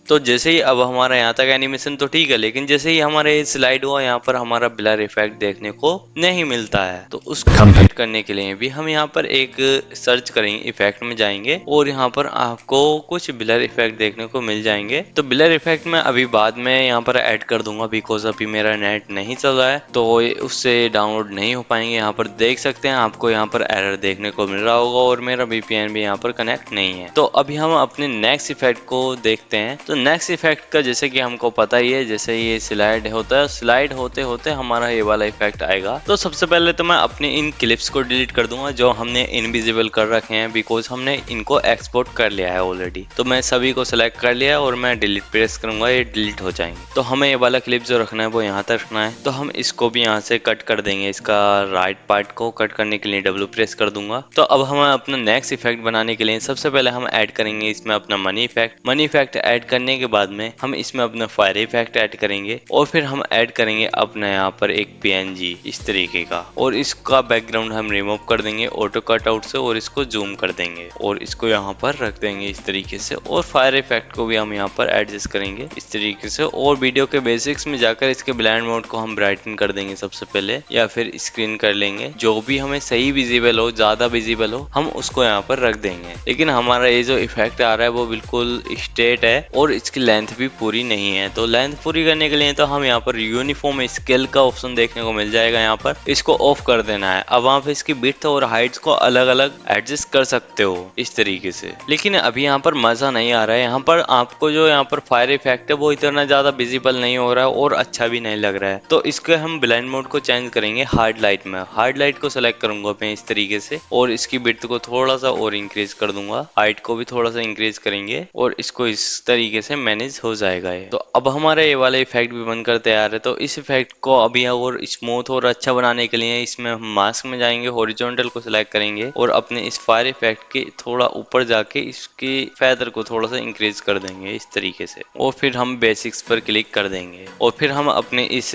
तो जैसे ही अब हमारा यहाँ तक एनिमेशन तो ठीक है, लेकिन जैसे ही हमारे स्लाइड हुआ यहाँ पर हमारा ब्लर इफेक्ट देखने को नहीं मिलता है। तो उसको क्रिएट करने के लिए भी हम यहाँ पर एक सर्च करेंगे, इफेक्ट में जाएंगे और यहाँ पर आपको कुछ ब्लर इफेक्ट देखने को मिल जाएंगे। तो ब्लर इफेक्ट में अभी बाद में यहाँ पर ऐड कर दूंगा बिकॉज अभी मेरा नेट नहीं चल रहा है तो उससे डाउनलोड नहीं हो पाएंगे। यहाँ पर देख सकते हैं आपको यहाँ पर एरर देखने को मिल रहा होगा और मेरा VPN भी यहाँ पर कनेक्ट नहीं है। तो अभी हम अपने नेक्स्ट इफेक्ट को देखते हैं। तो नेक्स्ट इफेक्ट का जैसे कि हमको पता ही है, जैसे ये स्लाइड होता है, स्लाइड होते होते हमारा ये वाला इफेक्ट आएगा। तो सबसे पहले तो मैं अपने इन क्लिप्स को डिलीट कर दूंगा जो हमने इनविजिबल कर रखे हैं बिकॉज हमने इनको एक्सपोर्ट कर लिया है ऑलरेडी। तो मैं सभी को सिलेक्ट कर लिया और मैं डिलीट प्रेस करूंगा, ये डिलीट हो जाएंगे। तो हमें ये वाला क्लिप जो रखना है वो यहाँ तक रखना है। तो हम इसको भी यहाँ से कट कर देंगे, इसका राइट पार्ट को कट करने के लिए W प्रेस कर दूंगा। तो अब हम अपना नेक्स्ट इफेक्ट बनाने के लिए सबसे पहले हम ऐड करेंगे इसमें अपना money effect. Money effect add करने के बाद में हम इसमें अपना फायर इफेक्ट ऐड करेंगे और फिर हम ऐड करेंगे अपना यहाँ पर एक PNG इस तरीके का और इसका बैकग्राउंड हम रिमूव कर देंगे ऑटो कट आउट से और इसको जूम कर देंगे और इसको यहाँ पर रख देंगे इस तरीके से। और फायर इफेक्ट को भी हम यहाँ पर एडजस्ट करेंगे इस तरीके से और वीडियो के बेसिक्स में जाकर इसके ब्लेंड मोड को हम ब्राइटन कर देंगे सबसे पहले या फिर स्क्रीन कर लेंगे, जो भी हमें सही विजिबल हो, ज्यादा विजिबल हो हम उसको यहाँ पर रख देंगे। लेकिन हमारा ये जो इफेक्ट आ रहा है वो बिल्कुल स्ट्रेट है और इसकी लेंथ भी पूरी नहीं है। तो लेंथ पूरी करने के लिए तो हम यहाँ पर यूनिफॉर्म स्केल का ऑप्शन देखने को मिल जाएगा, यहाँ पर इसको ऑफ कर देना है। अब वहाँ पे इसकी विड्थ और हाइट्स को अलग अलग एडजस्ट कर सकते हो इस तरीके से। लेकिन अभी यहाँ पर मजा नहीं आ रहा है, यहाँ पर आपको जो यहाँ पर फायर इफेक्ट है वो इतना ज्यादा विजिबल नहीं हो रहा है और अच्छा भी नहीं लग रहा है। तो इसके हम ब्लेंड मोड को चेंज करेंगे हार्ड लाइट में। हार्ड लाइट को सिलेक्ट करूंगा मैं इस तरीके से और इसकी विड्थ को थोड़ा सा और इंक्रीज कर दूंगा, हाइट को भी थोड़ा सा इंक्रीज करेंगे और इसको इस तरीके से मैनेज हो जाएगा ये। तो अब हमारा ये वाला इफेक्ट भी बनकर तैयार है। तो इस इफेक्ट को अभी और स्मूथ और अच्छा बनाने के लिए इसमें हम मास्क में जाएंगे, हॉरिजॉन्टल को सिलेक्ट करेंगे और अपने इस फायर इफेक्ट के थोड़ा ऊपर जाके इसकी फेदर को थोड़ा सा इंक्रीज कर देंगे इस तरीके से और फिर हम बेसिक्स पर क्लिक कर देंगे और फिर हम अपने इस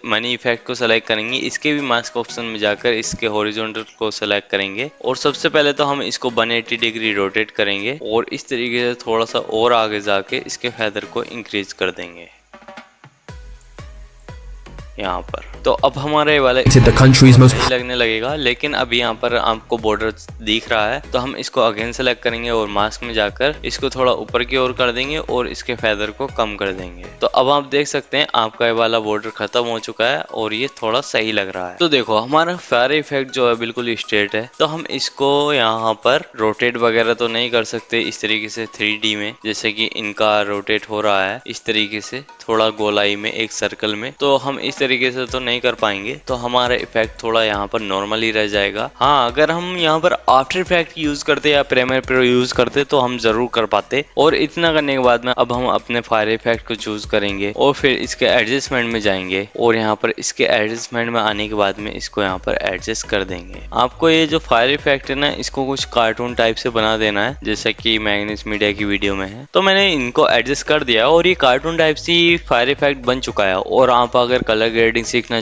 मनी इफेक्ट को सिलेक्ट करेंगे, इसके भी मास्क ऑप्शन में जाकर इसके हॉरिजॉन्टल को सिलेक्ट करेंगे और सबसे पहले तो हम इसको 180 डिग्री रोटेट करेंगे और इस तरीके से थोड़ा सा और आगे जाके इसके फेदर को इंक्रीज कर देंगे यहाँ पर। तो अब हमारे वाले सही लगने लगेगा। लेकिन अभी यहाँ पर आपको बॉर्डर दिख रहा है तो हम इसको अगेन सेलेक्ट करेंगे और मास्क में जाकर इसको थोड़ा ऊपर की ओर कर देंगे और इसके फेदर को कम कर देंगे। तो अब आप देख सकते हैं आपका ये वाला बॉर्डर खत्म हो चुका है और ये थोड़ा सही लग रहा है। तो देखो हमारा फायर इफेक्ट जो है बिल्कुल स्ट्रेट है। तो हम इसको यहाँ पर रोटेट वगैरह तो नहीं कर सकते इस तरीके से 3D में, जैसे कि इनका रोटेट हो रहा है इस तरीके से थोड़ा गोलाई में एक सर्कल में। तो हम इस तरीके से तो नहीं कर पाएंगे, तो हमारा इफेक्ट थोड़ा यहाँ पर नॉर्मल ही रह जाएगा। हाँ, अगर हम यहाँ पर आफ्टर इफेक्ट यूज करते या प्रीमियर प्रो यूज करते तो हम जरूर कर पाते। और इतना करने के बाद में अब हम अपने फायर इफेक्ट को चूज करेंगे और फिर इसके एडजस्टमेंट में जाएंगे और यहाँ पर इसके एडजस्टमेंट में आने के बाद में इसको यहाँ पर एडजस्ट कर देंगे। आपको ये जो फायर इफेक्ट है ना, इसको कुछ कार्टून टाइप से बना देना है, जैसा कि मैग्नेस मीडिया की वीडियो में है। तो मैंने इनको एडजस्ट कर दिया और ये कार्टून टाइप सी फायर इफेक्ट बन चुका है। और आप अगर कलर ग्रेडिंग सीखना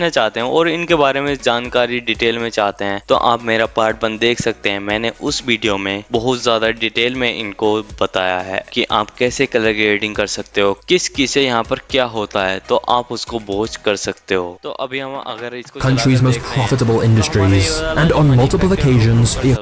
चाहते हैं और इनके बारे में जानकारी डिटेल में चाहते हैं तो आप मेरा पार्ट 1 देख सकते हैं। मैंने उस वीडियो में बहुत ज्यादा डिटेल में इनको बताया है कि आप कैसे कलर ग्रेडिंग कर सकते हो, किस से यहाँ पर क्या होता है, तो आप उसको वॉच कर सकते हो। तो अभी हम अगर इसको country's most profitable industries, and on multiple occasions the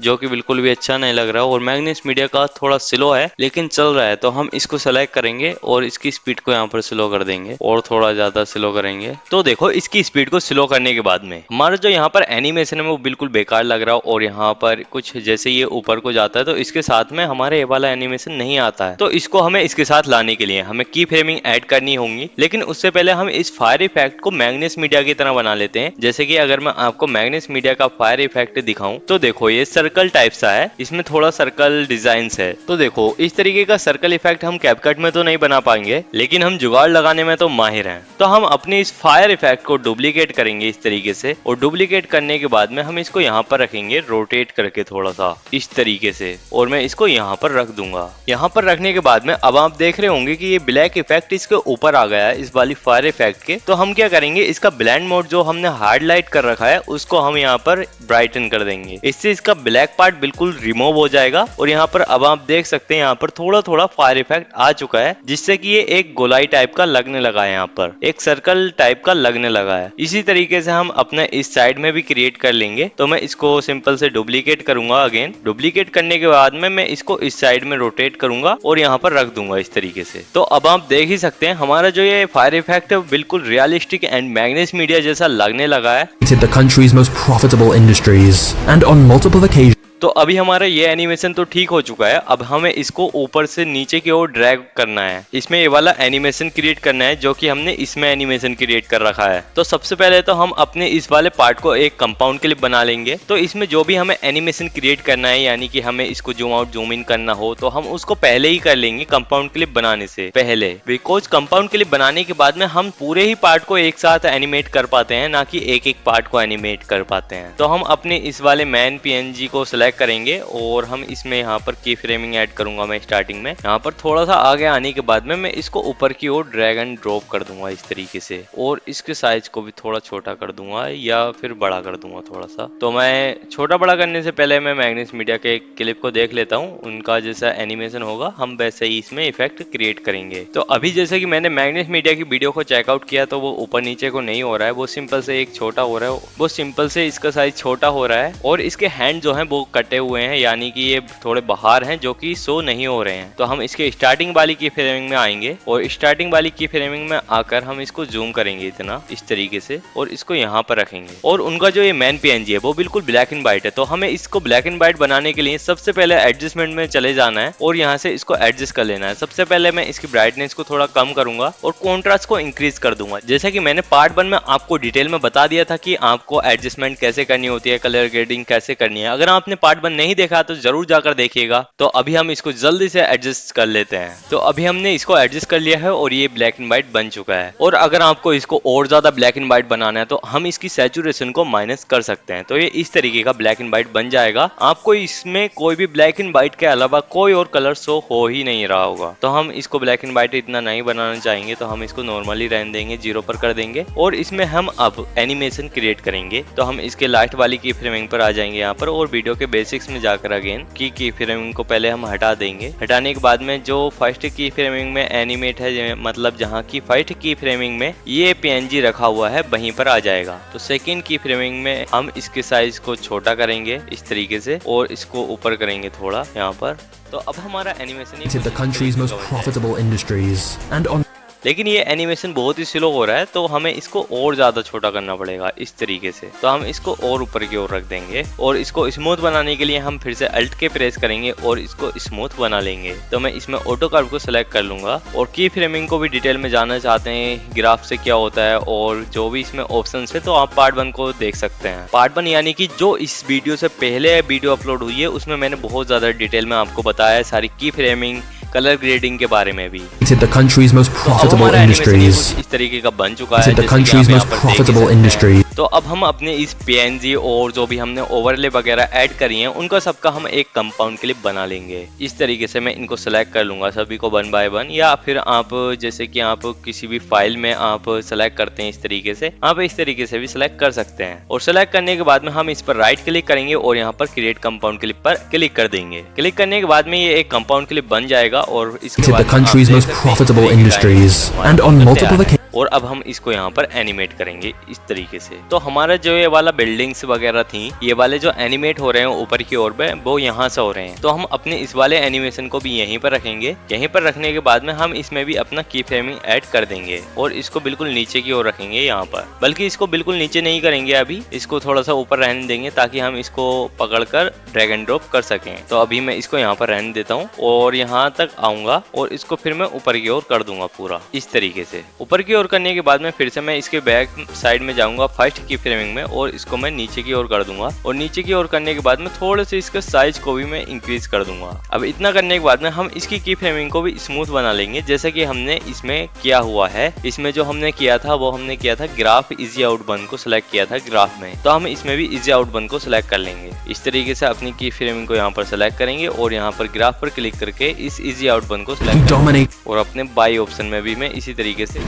जो कि बिल्कुल भी अच्छा नहीं लग रहा और मैग्नेस मीडिया का थोड़ा स्लो है लेकिन चल रहा है। तो हम इसको सेलेक्ट करेंगे और इसकी स्पीड को यहाँ पर स्लो कर देंगे और थोड़ा ज्यादा स्लो करेंगे। तो देखो, इसकी स्पीड को स्लो करने के बाद में हमारा जो यहाँ पर एनिमेशन है वो बिल्कुल बेकार लग रहा है और यहाँ पर कुछ जैसे ये ऊपर को जाता है तो इसके साथ में हमारे ये वाला एनिमेशन नहीं आता है। तो इसको हमें इसके साथ लाने के लिए हमें की फ्रेमिंग ऐड करनी होगी, लेकिन उससे पहले हम इस फायर इफेक्ट को मैग्नेस मीडिया की तरह बना लेते हैं। जैसे कि अगर मैं आपको मैग्नेस मीडिया का फायर इफेक्ट दिखाऊं तो देखो, ये सर्कल टाइप सा है, इसमें थोड़ा सर्कल डिजाइन है। तो देखो, इस तरीके का सर्कल इफेक्ट हम कैपकट में तो नहीं बना पाएंगे, लेकिन हम जुगाड़ लगाने में तो माहिर हैं। तो हम अपनी इस फायर इफेक्ट को डुप्लीकेट करेंगे इस तरीके से, और डुप्लीकेट करने के बाद में हम इसको यहाँ पर रखेंगे रोटेट करके थोड़ा सा इस तरीके से, और मैं इसको यहाँ पर रख दूंगा। यहाँ पर रखने के बाद में अब आप देख रहे होंगे कि ये ब्लैक इफेक्ट इसके ऊपर आ गया है इस वाली फायर इफेक्ट के। तो हम क्या करेंगे, इसका ब्लेंड मोड जो हमने हार्ड लाइट कर रखा है उसको हम यहाँ पर ब्राइटन कर देंगे। इससे इसका ब्लैक पार्ट बिल्कुल रिमूव हो जाएगा। और यहाँ पर अब आप देख सकते हैं यहाँ पर थोड़ा थोड़ा फायर इफेक्ट आ चुका है, जिससे कि ये एक गोलाई टाइप का लगने लगा है, यहाँ पर एक सर्कल टाइप का लगने लगा है। इसी तरीके से हम अपने इस साइड में भी क्रिएट कर लेंगे। तो मैं इसको सिंपल से डुप्लीकेट करूंगा। अगेन डुप्लीकेट करने के बाद में मैं इसको इस साइड में रोटेट करूंगा और यहाँ पर रख दूंगा इस तरीके से। तो अब आप देख ही सकते हैं हमारा जो ये फायर इफेक्ट है बिल्कुल रियलिस्टिक एंड मैग्नेस मीडिया जैसा लगने लगा है। the country's most profitable industries, and on multiple occasions तो अभी हमारा ये एनिमेशन तो ठीक हो चुका है। अब हमें इसको ऊपर से नीचे की ओर ड्रैग करना है, इसमें ये वाला एनिमेशन क्रिएट करना है जो कि हमने इसमें एनिमेशन क्रिएट कर रखा है। तो सबसे पहले तो हम अपने इस वाले पार्ट को एक कंपाउंड क्लिप बना लेंगे। तो इसमें जो भी हमें एनिमेशन क्रिएट करना है, यानी कि हमें इसको जूम आउट जूम इन करना हो, तो हम उसको पहले ही कर लेंगे कंपाउंड क्लिप बनाने से पहले। बिकॉज कंपाउंड क्लिप बनाने के बाद में हम पूरे ही पार्ट को एक साथ एनिमेट कर पाते हैं, ना कि एक एक पार्ट को एनिमेट कर पाते हैं। तो हम अपने इस वाले मैन PNG को सिलेक्ट करेंगे और हम इसमें यहाँ पर की फ्रेमिंग ऐड करूंगा मैं स्टार्टिंग में। यहाँ पर थोड़ा सा आगे आने के बाद में मैं इसको ऊपर की ओर ड्रैग एंड ड्रॉप कर दूंगा इस तरीके से, और इसके साइज को भी थोड़ा छोटा कर दूंगा या फिर बड़ा कर दूंगा थोड़ा सा। तो मैं छोटा बड़ा करने से पहले मैं मैग्नेस मीडिया के क्लिप को देख लेता हूँ, उनका जैसा एनिमेशन होगा हम वैसे ही इसमें इफेक्ट क्रिएट करेंगे। तो अभी जैसे कि मैंने मैग्नेस मीडिया की वीडियो को चेकआउट किया तो वो ऊपर नीचे को नहीं हो रहा है, वो सिंपल से एक छोटा हो रहा है, वो सिंपल से इसका साइज छोटा हो रहा है। और इसके हैंड जो है वो कटे हुए हैं, यानी कि ये थोड़े बाहर हैं जो कि शो नहीं हो रहे हैं। तो हम इसके स्टार्टिंग वाली की फ्रेमिंग में आएंगे और स्टार्टिंग वाली की फ्रेमिंग में आकर हम इसको जूम करेंगे इतना इस तरीके से, और इसको यहाँ पर रखेंगे। और उनका जो ये मैन PNG है वो बिल्कुल ब्लैक एंड व्हाइट है। तो हमें इसको ब्लैक एंड व्हाइट बनाने के लिए सबसे पहले एडजस्टमेंट में चले जाना है और यहाँ से इसको एडजस्ट कर लेना है। सबसे पहले मैं इसकी ब्राइटनेस को थोड़ा कम करूंगा और कॉन्ट्रास्ट को इंक्रीज कर दूंगा। जैसा कि मैंने पार्ट 1 में आपको डिटेल में बता दिया था कि आपको एडजस्टमेंट कैसे करनी होती है, कलर ग्रेडिंग कैसे करनी है। अगर आपने पार्ट 1 नहीं देखा तो जरूर जाकर देखिएगा। तो अभी हम इसको जल्दी से एडजस्ट कर लेते हैं। तो अभी हमने इसको एडजस्ट कर लिया है और ये ब्लैक एंड व्हाइट बन चुका है। और अगर आपको इसको और ज्यादा ब्लैक एंड व्हाइट बनाना है तो हम इसकी सैचुरेशन को माइनस कर सकते हैं। तो ये इस तरीके का ब्लैक एंड व्हाइट बन जाएगा। आपको इसमें कोई भी ब्लैक एंड व्हाइट के अलावा कोई और कलर शो हो ही नहीं रहा होगा। तो हम इसको ब्लैक एंड व्हाइट इतना नहीं बनाना चाहेंगे, तो हम इसको नॉर्मली रहने देंगे, 0 पर कर देंगे। और इसमें हम अब एनिमेशन क्रिएट करेंगे। तो हम इसके लास्ट वाली की फ्रेमिंग पर आ जाएंगे यहाँ पर, और वीडियो के बेसिक्स में जाकर अगेन की फ्रेमिंग को पहले हम हटा देंगे। हटाने के बाद में जो फर्स्ट की फ्रेमिंग में एनिमेट है, मतलब जहाँ की फर्स्ट की फ्रेमिंग में ये PNG रखा हुआ है वहीं पर आ जाएगा। तो सेकंड की फ्रेमिंग में हम इसके साइज को छोटा करेंगे इस तरीके से और इसको ऊपर करेंगे थोड़ा यहाँ पर। तो अब हमारा animation the country's most profitable industries, and on लेकिन ये एनिमेशन बहुत ही स्लो हो रहा है, तो हमें इसको और ज्यादा छोटा करना पड़ेगा इस तरीके से। तो हम इसको और ऊपर की ओर रख देंगे और इसको स्मूथ बनाने के लिए हम फिर से अल्ट के प्रेस करेंगे और इसको स्मूथ बना लेंगे। तो मैं इसमें ऑटो कर्व को सिलेक्ट कर लूंगा और की फ्रेमिंग को भी डिटेल में जानना चाहते हैं ग्राफ से क्या होता है और जो भी इसमें ऑप्शंस है, तो आप पार्ट 1 को देख सकते हैं। पार्ट 1 यानी कि जो इस वीडियो से पहले वीडियो अपलोड हुई है उसमें मैंने बहुत ज्यादा डिटेल में आपको बताया है सारी की फ्रेमिंग, कलर ग्रेडिंग के बारे में भी। The country's most profitable industries. इस तरीके का बन चुका है The country's most profitable industry. तो अब हम अपने इस PNG और जो भी हमने ओवरले वगैरह ऐड करी हैं उनका सबका हम एक कंपाउंड क्लिप बना लेंगे। इस तरीके से मैं इनको सेलेक्ट कर लूंगा सभी को 1 बाय 1, या फिर आप जैसे कि आप किसी भी फाइल में आप सेलेक्ट करते हैं इस तरीके से, आप इस तरीके से भी सिलेक्ट कर सकते हैं। और सेलेक्ट करने के बाद में हम इस पर राइट क्लिक करेंगे और यहाँ पर क्रिएट कंपाउंड क्लिप पर क्लिक कर देंगे। क्लिक करने के बाद में ये एक कंपाउंड क्लिप बन जाएगा और इसके बाद The country's most profitable industries and on multiple occasions. और अब हम इसको यहाँ पर एनिमेट करेंगे इस तरीके से। तो हमारा जो ये वाला बिल्डिंग्स वगैरह थी, ये वाले जो एनिमेट हो रहे हैं ऊपर की ओर पे, वो यहाँ से हो रहे हैं। तो हम अपने इस वाले एनिमेशन को भी यहीं पर रखेंगे। यहीं पर रखने के बाद में हम इसमें भी अपना की फ्रेमिंग ऐड कर देंगे और इसको बिल्कुल नीचे की ओर रखेंगे यहाँ पर। बल्कि इसको बिल्कुल नीचे नहीं करेंगे, अभी इसको थोड़ा सा ऊपर रहने देंगे ताकि हम इसको पकड़कर ड्रैग एंड ड्रॉप कर सकें। तो अभी मैं इसको यहाँ पर रहने देता हूँ और यहाँ तक आऊंगा और इसको फिर मैं ऊपर की ओर कर दूंगा पूरा इस तरीके से। ऊपर की ओर करने के बाद में फिर से मैं इसके बैक साइड में जाऊंगा फर्स्ट की फ्रेमिंग में और इसको मैं नीचे की ओर कर दूंगा। और नीचे की ओर करने के बाद में थोड़े से इसके साइज को भी मैं इंक्रीज कर दूंगा। अब इतना करने के बाद में हम इसकी की फ्रेमिंग को भी स्मूथ बना लेंगे जैसे कि हमने इसमें किया हुआ है। इसमें जो हमने किया था वो हमने किया था ग्राफ इजी आउट बन को सिलेक्ट किया था ग्राफ में, तो हम इसमें भी इजी आउट बन को सिलेक्ट कर लेंगे। इस तरीके से अपनी की फ्रेमिंग को यहाँ पर सिलेक्ट करेंगे और यहाँ पर ग्राफ पर क्लिक करके इस इजी आउट बन को सिलेक्ट करेंगे और अपने बाई ऑप्शन में भी मैं इसी तरीके से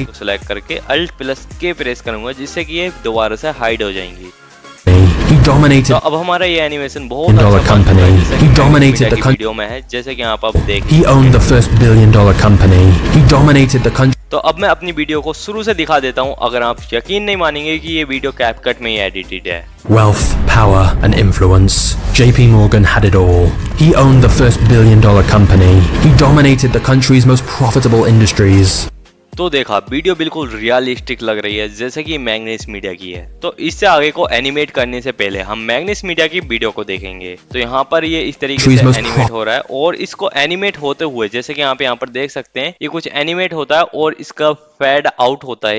सिलेक्ट करके अल्ट प्लस के प्रेस करूंगा जिससे कि ये दोबारा से हाइड हो जाएंगी। तो अब हमारा ये एनिमेशन बहुत अच्छा वीडियो में है जैसे कि आप देख। He owned the first $1 billion company. He dominated the country. तो अब मैं अपनी वीडियो को शुरू से दिखा देता हूँ, अगर आप यकीन नहीं मानेंगे कि ये वीडियो कैपकट में ही एडिटेड है। Wealth, power, and influence. JP Morgan had it all. He owned the first $1 billion company. He dominated the country's most profitable industries. तो देखा वीडियो बिल्कुल रियलिस्टिक लग रही है जैसे कि मैग्नेस मीडिया की है। तो इससे आगे को एनिमेट करने से पहले हम मैग्नेस मीडिया की वीडियो को देखेंगे। तो यहाँ पर ये इस तरीके से एनिमेट हो रहा है और इसको एनिमेट होते हुए जैसे कि यहाँ पर देख सकते हैं ये कुछ एनिमेट होता है और इसका फेड आउट होता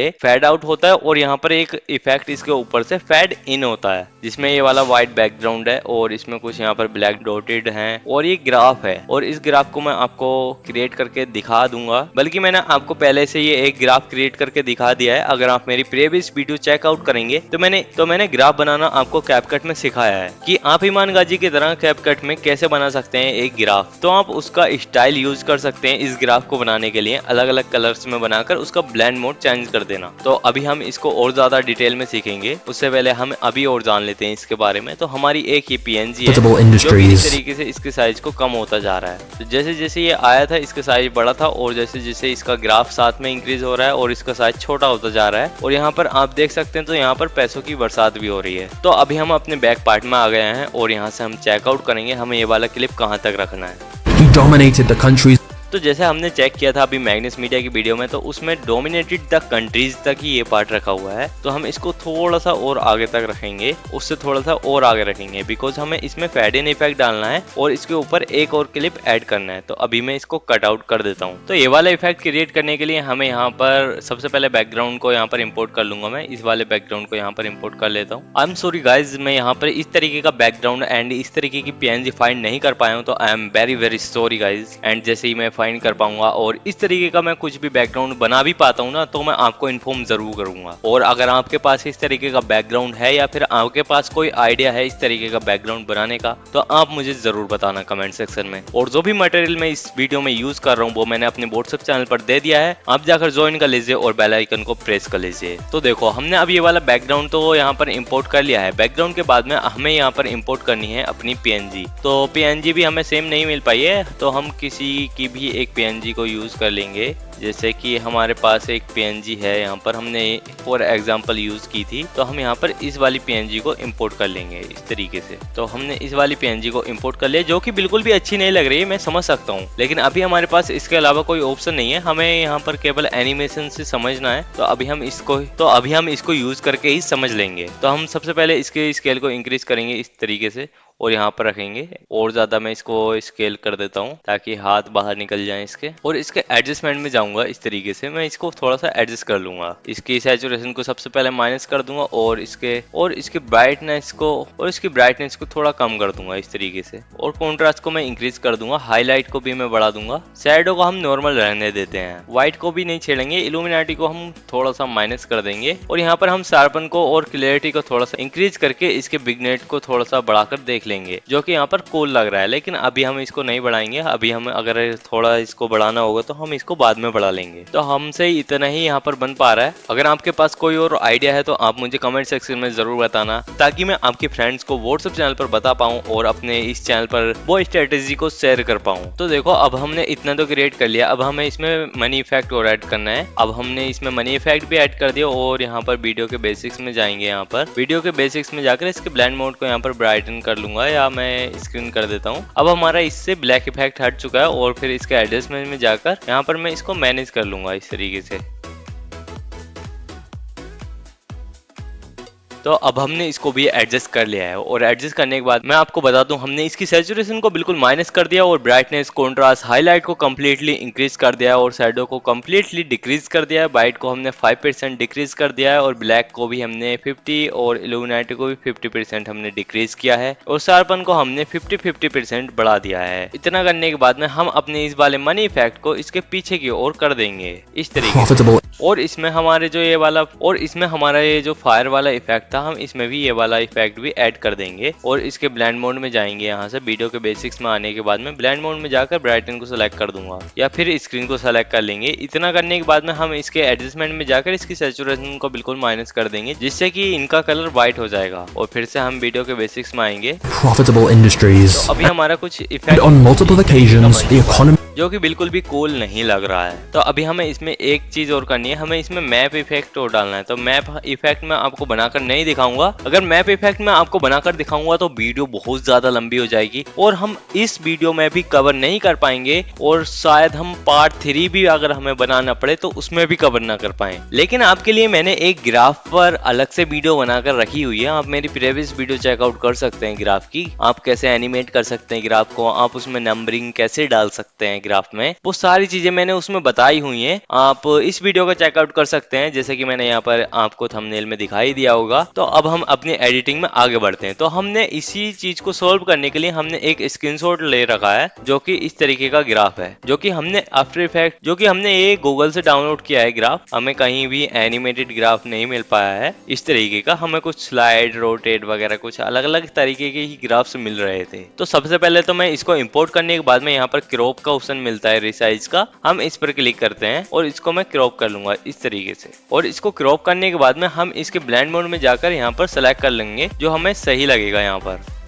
है और यहाँ पर एक इफेक्ट इसके ऊपर से फेड इन होता है जिसमें ये वाला व्हाइट बैकग्राउंड है और इसमें कुछ यहाँ पर ब्लैक डॉटेड है और ये ग्राफ है। और इस ग्राफ को मैं आपको क्रिएट करके दिखा दूंगा, बल्कि मैंने आपको पहले से ये एक ग्राफ क्रिएट करके दिखा दिया है। अगर आप मेरी प्रीवियस वीडियो चेकआउट करेंगे तो मैंने ग्राफ बनाना आपको कैपकट में सिखाया है कि आप ईमान गाजी की तरह कैपकट में कैसे बना सकते हैं एक ग्राफ। तो आप उसका स्टाइल यूज कर सकते हैं इस ग्राफ को बनाने के लिए, अलग अलग कलर्स में बनाकर उसका ब्लेंड मोड चेंज कर देना। तो अभी हम इसको और ज्यादा डिटेल में सीखेंगे, उससे पहले हम अभी और जान लेते हैं इसके बारे में। तो हमारी एक ये PNG है जो इस तरीके से इसके साइज को कम होता जा रहा है। तो जैसे जैसे ये आया था इसका साइज बड़ा था और जैसे जैसे इसका ग्राफ साथ में इंक्रीज हो रहा है और इसका साइज छोटा होता जा रहा है। और यहाँ पर आप देख सकते हैं तो यहाँ पर पैसों की बरसात भी हो रही है। तो अभी हम अपने बैक पार्ट में आ गए हैं और यहाँ से हम चेकआउट करेंगे हमें ये वाला क्लिप कहाँ तक रखना है। He dominated the country's. तो जैसे हमने चेक किया था अभी मैग्नेस मीडिया की वीडियो में, तो उसमें डोमिनेटेड द कंट्रीज तक ही ये पार्ट रखा हुआ है। तो हम इसको थोड़ा सा और आगे तक रखेंगे, उससे थोड़ा सा और आगे रखेंगे, बिकॉज हमें इसमें फेड इन इफेक्ट डालना है और इसके ऊपर एक और क्लिप ऐड करना है। तो अभी मैं इसको कट आउट कर देता हूँ। तो ये वाला इफेक्ट क्रिएट करने के लिए हमें यहाँ पर सबसे पहले बैकग्राउंड को यहाँ पर इम्पोर्ट कर लूंगा। मैं इस वाले बैकग्राउंड को यहाँ पर इम्पोर्ट कर लेता हूँ। आई एम सॉरी गाइज, मैं यहाँ पर इस तरीके का बैकग्राउंड एंड इस तरीके की PNG फाइंड नहीं कर पाया हूँ, तो I am very sorry guys. And जैसे ही मैं फाइंड कर पाऊंगा और इस तरीके का मैं कुछ भी बैकग्राउंड बना भी पाता हूँ ना, तो मैं आपको इन्फॉर्म जरूर करूंगा। और अगर आपके पास इस तरीके का बैकग्राउंड है या फिर आपके पास कोई आइडिया है इस तरीके का बैकग्राउंड बनाने का, तो आप मुझे जरूर बताना कमेंट सेक्शन में। और जो भी मटेरियल मैं इस वीडियो में यूज कर रहा हूँ वो मैंने अपने व्हाट्सएप चैनल पर दे दिया है, आप जाकर ज्वाइन कर लीजिए और बेल आइकन को प्रेस कर लीजिए। तो देखो हमने अब ये वाला बैकग्राउंड तो यहाँ पर इम्पोर्ट कर लिया है। बैकग्राउंड के बाद में हमें यहाँ पर इम्पोर्ट करनी है अपनी PNG। तो PNG भी हमें सेम नहीं मिल पाई है, तो हम किसी की भी एक PNG को यूज कर लेंगे जैसे कि हमारे पास एक PNG है, यहाँ पर हमने फॉर एग्जांपल यूज की थी, तो हम यहाँ पर इस वाली PNG को इंपोर्ट कर लेंगे इस तरीके से। तो हमने इस वाली PNG को इंपोर्ट कर लिया, जो कि बिल्कुल भी अच्छी नहीं लग रही है, मैं समझ सकता हूँ, लेकिन अभी हमारे पास इसके अलावा कोई ऑप्शन नहीं है। हमें यहाँ पर केवल एनिमेशन से समझना है, तो अभी हम इसको यूज करके ही समझ लेंगे। तो हम सबसे पहले इसके स्केल को इंक्रीज करेंगे इस तरीके से और यहाँ पर रखेंगे, और ज्यादा मैं इसको स्केल कर देता हूँ ताकि हाथ बाहर निकल जाए इसके। और इसके एडजस्टमेंट में जाऊंगा, इस तरीके से मैं इसको थोड़ा सा एडजस्ट कर लूंगा। इसकी सैचुरेशन को सबसे पहले माइनस कर दूंगा और इसके ब्राइटनेस को थोड़ा कम कर दूंगा इस तरीके से, और कॉन्ट्रास्ट को मैं इंक्रीज कर दूंगा। हाईलाइट को भी मैं बढ़ा दूंगा। शैडो को हम नॉर्मल रहने देते हैं, व्हाइट को भी नहीं छेड़ेंगे। इल्यूमिनाटी को हम थोड़ा सा माइनस कर देंगे, और यहाँ पर हम शार्पन को और क्लियरिटी को थोड़ा सा इंक्रीज करके इसके बिगनेट को थोड़ा सा बढ़ाकर देख लेंगे, जो कि यहाँ पर कूल लग रहा है। लेकिन अभी हम इसको नहीं बढ़ाएंगे, अभी हम अगर थोड़ा इसको बढ़ाना होगा तो हम इसको बाद में बढ़ा लेंगे। तो हमसे इतना ही यहाँ पर बन पा रहा है। अगर आपके पास कोई और आइडिया है तो आप मुझे कमेंट सेक्शन में जरूर बताना, ताकि मैं आपके फ्रेंड्स को व्हाट्सएप चैनल पर बता पाऊँ और अपने इस चैनल पर वो स्ट्रेटेजी को शेयर कर पाऊँ। तो देखो, अब हमने इतना तो क्रिएट कर लिया, अब हमें इसमें मनी इफेक्ट और ऐड करना है। अब हमने इसमें मनी इफेक्ट भी ऐड कर दिया, और यहाँ पर वीडियो के बेसिक्स में जाएंगे। यहाँ पर वीडियो के बेसिक्स में जाकर इसके ब्लेंड मोड को यहाँ पर ब्राइटन कर लूंगा, या मैं स्क्रीन कर देता हूँ। अब हमारा इससे ब्लैक इफेक्ट हट चुका है, और फिर इसके एडजस्टमेंट में जाकर यहाँ पर मैं इसको मैनेज कर लूंगा इस तरीके से। तो अब हमने इसको भी एडजस्ट कर लिया है, और एडजस्ट करने के बाद मैं आपको बता दूं, हमने इसकी सैचुरेशन को बिल्कुल माइनस कर दिया, और ब्राइटनेस, कॉन्ट्रास्ट, हाईलाइट को कम्प्लीटली इंक्रीज कर दिया है, और शैडो को कम्प्लीटली डिक्रीज कर दिया है। वाइट को हमने 5% डिक्रीज कर दिया है, और ब्लैक को भी हमने 50 और इल्यूमिनाटी को भी 50% हमने डिक्रीज किया है, और शार्पन को हमने 50% बढ़ा दिया है। इतना करने के बाद में हम अपने इस वाले मनी इफेक्ट को इसके पीछे की ओर कर देंगे इस तरीके से, और इसमें हमारा ये जो फायर वाला इफेक्ट था, हम इसमें भी ये वाला इफेक्ट भी ऐड कर देंगे। और इसके ब्लेंड मोड में जाएंगे, यहाँ से वीडियो के बेसिक्स में आने के बाद में ब्लेंड मोड में जाकर ब्राइटन को सेलेक्ट कर दूंगा, या फिर स्क्रीन को सेलेक्ट कर लेंगे। इतना करने के बाद में हम इसके एडजस्टमेंट में जाकर इसकी सैचुरेशन को बिल्कुल माइनस कर देंगे, जिससे कि इनका कलर व्हाइट हो जाएगा। और फिर से हम वीडियो के बेसिक्स में आएंगे। Profitable industries. तो अभी हमारा कुछ effect On multiple occasions, the economy जो कि बिल्कुल भी कूल नहीं लग रहा है। तो अभी हमें इसमें एक चीज और करनी है, हमें इसमें मैप इफेक्ट और डालना है। तो मैप इफेक्ट मैं आपको बनाकर नहीं दिखाऊंगा। अगर मैप इफेक्ट मैं आपको बनाकर दिखाऊंगा तो वीडियो बहुत ज्यादा लंबी हो जाएगी, और हम इस वीडियो में भी कवर नहीं कर पाएंगे, और शायद हम पार्ट 3 भी अगर हमें बनाना पड़े तो उसमें भी कवर ना कर पाए। लेकिन आपके लिए मैंने एक ग्राफ पर अलग से वीडियो बनाकर रखी हुई है। आप मेरी प्रीवियस वीडियो चेकआउट कर सकते हैं। ग्राफ की आप कैसे एनिमेट कर सकते हैं ग्राफ को, आप उसमें नंबरिंग कैसे डाल सकते हैं ग्राफ में, वो सारी चीजें मैंने उसमें बताई हुई हैं। आप इस वीडियो को चेकआउट कर सकते हैं, जैसे कि मैंने यहाँ पर आपको थंबनेल में दिखाई दिया होगा। तो अब हम अपनी एडिटिंग में आगे बढ़ते हैं। तो हमने इसी चीज को सॉल्व करने के लिए हमने एक स्क्रीनशॉट ले रखा है, जो कि इस तरीके का ग्राफ है, जो कि हमने आफ्टर इफेक्ट, जो कि हमने ये गूगल से डाउनलोड किया है ग्राफ। हमें कहीं भी एनिमेटेड ग्राफ नहीं मिल पाया है इस तरीके का। हमें कुछ स्लाइड, रोटेट वगैरह कुछ अलग अलग तरीके के ही ग्राफ्स मिल रहे थे। तो सबसे पहले तो मैं इसको इंपोर्ट करने के बाद में यहाँ पर क्रॉप का ऑप्शन मिलता है, रिसाइज का, हम इस पर क्लिक करते हैं और इसको मैं क्रॉप कर लूंगा इस तरीके से। और इसको क्रॉप करने के बाद में हम इसके ब्लेंड मोड में जाकर यहाँ पर सेलेक्ट कर लेंगे जो हमें सही लगेगा यहाँ पर।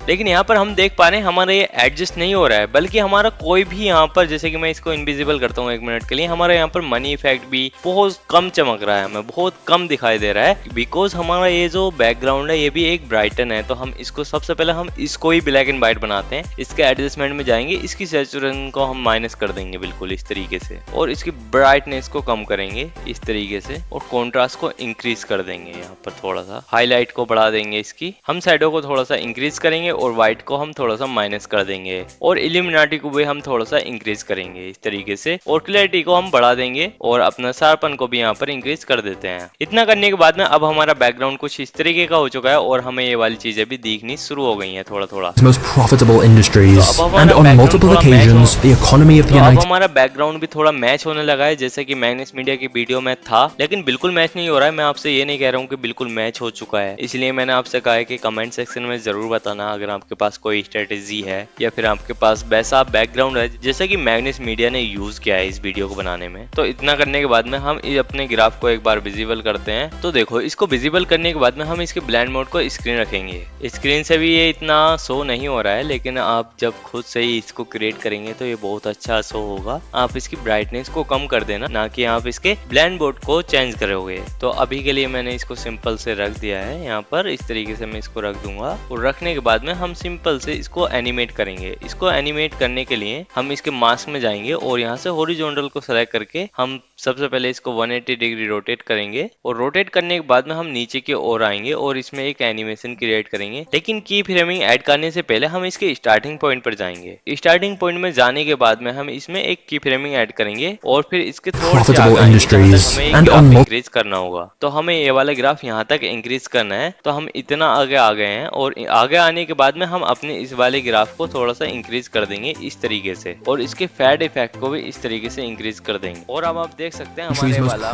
लेकिन यहाँ पर हम देख पा रहे हैं हमारा ये एडजस्ट नहीं हो रहा है, बल्कि हमारा कोई भी यहाँ पर, जैसे कि मैं इसको इनविजिबल करता हूँ 1 मिनट के लिए, हमारा यहाँ पर मनी इफेक्ट भी बहुत कम चमक रहा है, हमें बहुत कम दिखाई दे रहा है, बिकॉज हमारा ये जो बैकग्राउंड है ये भी एक ब्राइटन है। तो हम इसको सबसे पहले हम इसको ही ब्लैक एंड व्हाइट बनाते हैं। इसके एडजस्टमेंट में जाएंगे, इसकी सैचुरेशन को हम माइनस कर देंगे बिल्कुल इस तरीके से, और इसकी ब्राइटनेस को कम करेंगे इस तरीके से, और कॉन्ट्रास्ट को इंक्रीज कर देंगे। यहाँ पर थोड़ा सा हाईलाइट को बढ़ा देंगे, इसकी हम शैडो को थोड़ा सा इंक्रीज करेंगे, और व्हाइट को हम थोड़ा सा माइनस कर देंगे, और इल्यूमिनाटी को भी हम थोड़ा सा इंक्रीज करेंगे इस तरीके से, और क्लैरिटी को हम बढ़ा देंगे, और अपना शार्पन को भी यहाँ पर इंक्रीज कर देते हैं। इतना करने के बाद में अब हमारा बैकग्राउंड कुछ इस तरीके का हो चुका है, और हमें ये वाली चीजें भी दिखनी शुरू हो गई हैं थोड़ा थोड़ा। most profitable industries, and on multiple occasions, the economy of the अब United हमारा बैकग्राउंड भी थोड़ा मैच होने लगा है, जैसे कि मैग्नेस मीडिया की वीडियो में था, लेकिन बिल्कुल मैच नहीं हो रहा है। मैं आपसे ये नहीं कह रहा हूँ कि बिल्कुल मैच हो चुका है, इसलिए मैंने आपसे कहा है कि कमेंट सेक्शन में जरूर बताना। अगर आपके पास कोई स्ट्रेटेजी है या फिर आपके पास वैसा बैकग्राउंड है जैसा कि मैग्निस मीडिया ने यूज किया है इस वीडियो को बनाने में। तो इतना करने के बाद में हम अपने ग्राफ को एक बार विजिबल करते हैं। तो देखो, इसको विजिबल करने के बाद में हम इसके ब्लेंड मोड को स्क्रीन रखेंगे। स्क्रीन से भी ये इतना शो नहीं हो रहा है, लेकिन आप जब खुद से ही इसको क्रिएट करेंगे तो ये बहुत अच्छा शो होगा। आप इसकी ब्राइटनेस को कम कर देना, ना कि आप इसके ब्लेंड मोड को चेंज करोगे। तो अभी के लिए मैंने इसको सिंपल से रख दिया है। यहाँ पर इस तरीके से मैं इसको रख दूंगा और रखने के बाद में हम सिंपल से इसको एनिमेट करेंगे। इसको एनिमेट करने के लिए हम इसके मास्क में जाएंगे और यहाँ से हॉरिजॉन्टल को सेलेक्ट करके हम सबसे पहले इसको 180 डिग्री रोटेट करेंगे और रोटेट करने के बाद में हम नीचे की ओर आएंगे और इसमें एक एनिमेशन क्रिएट करेंगे। लेकिन की फ्रेमिंग ऐड करने से पहले हम इसके स्टार्टिंग पॉइंट पर जाएंगे। स्टार्टिंग पॉइंट में जाने के बाद में हम इसमें एक की फ्रेमिंग ऐड करेंगे और फिर इसके थोड़े से आगे आएंगे, जहाँ तक हमें ग्राफ इंक्रीज करना होगा। तो हमें ये वाला ग्राफ यहाँ तक इंक्रीज करना है। तो हम इतना आगे आ गए हैं और आगे आने के बाद में हम अपने इस वाले ग्राफ को थोड़ा सा इंक्रीज कर देंगे इस तरीके से, और इसके फेड इफेक्ट को भी इस तरीके से इंक्रीज कर देंगे। और अब आप देख सकते हैं हमारे वाला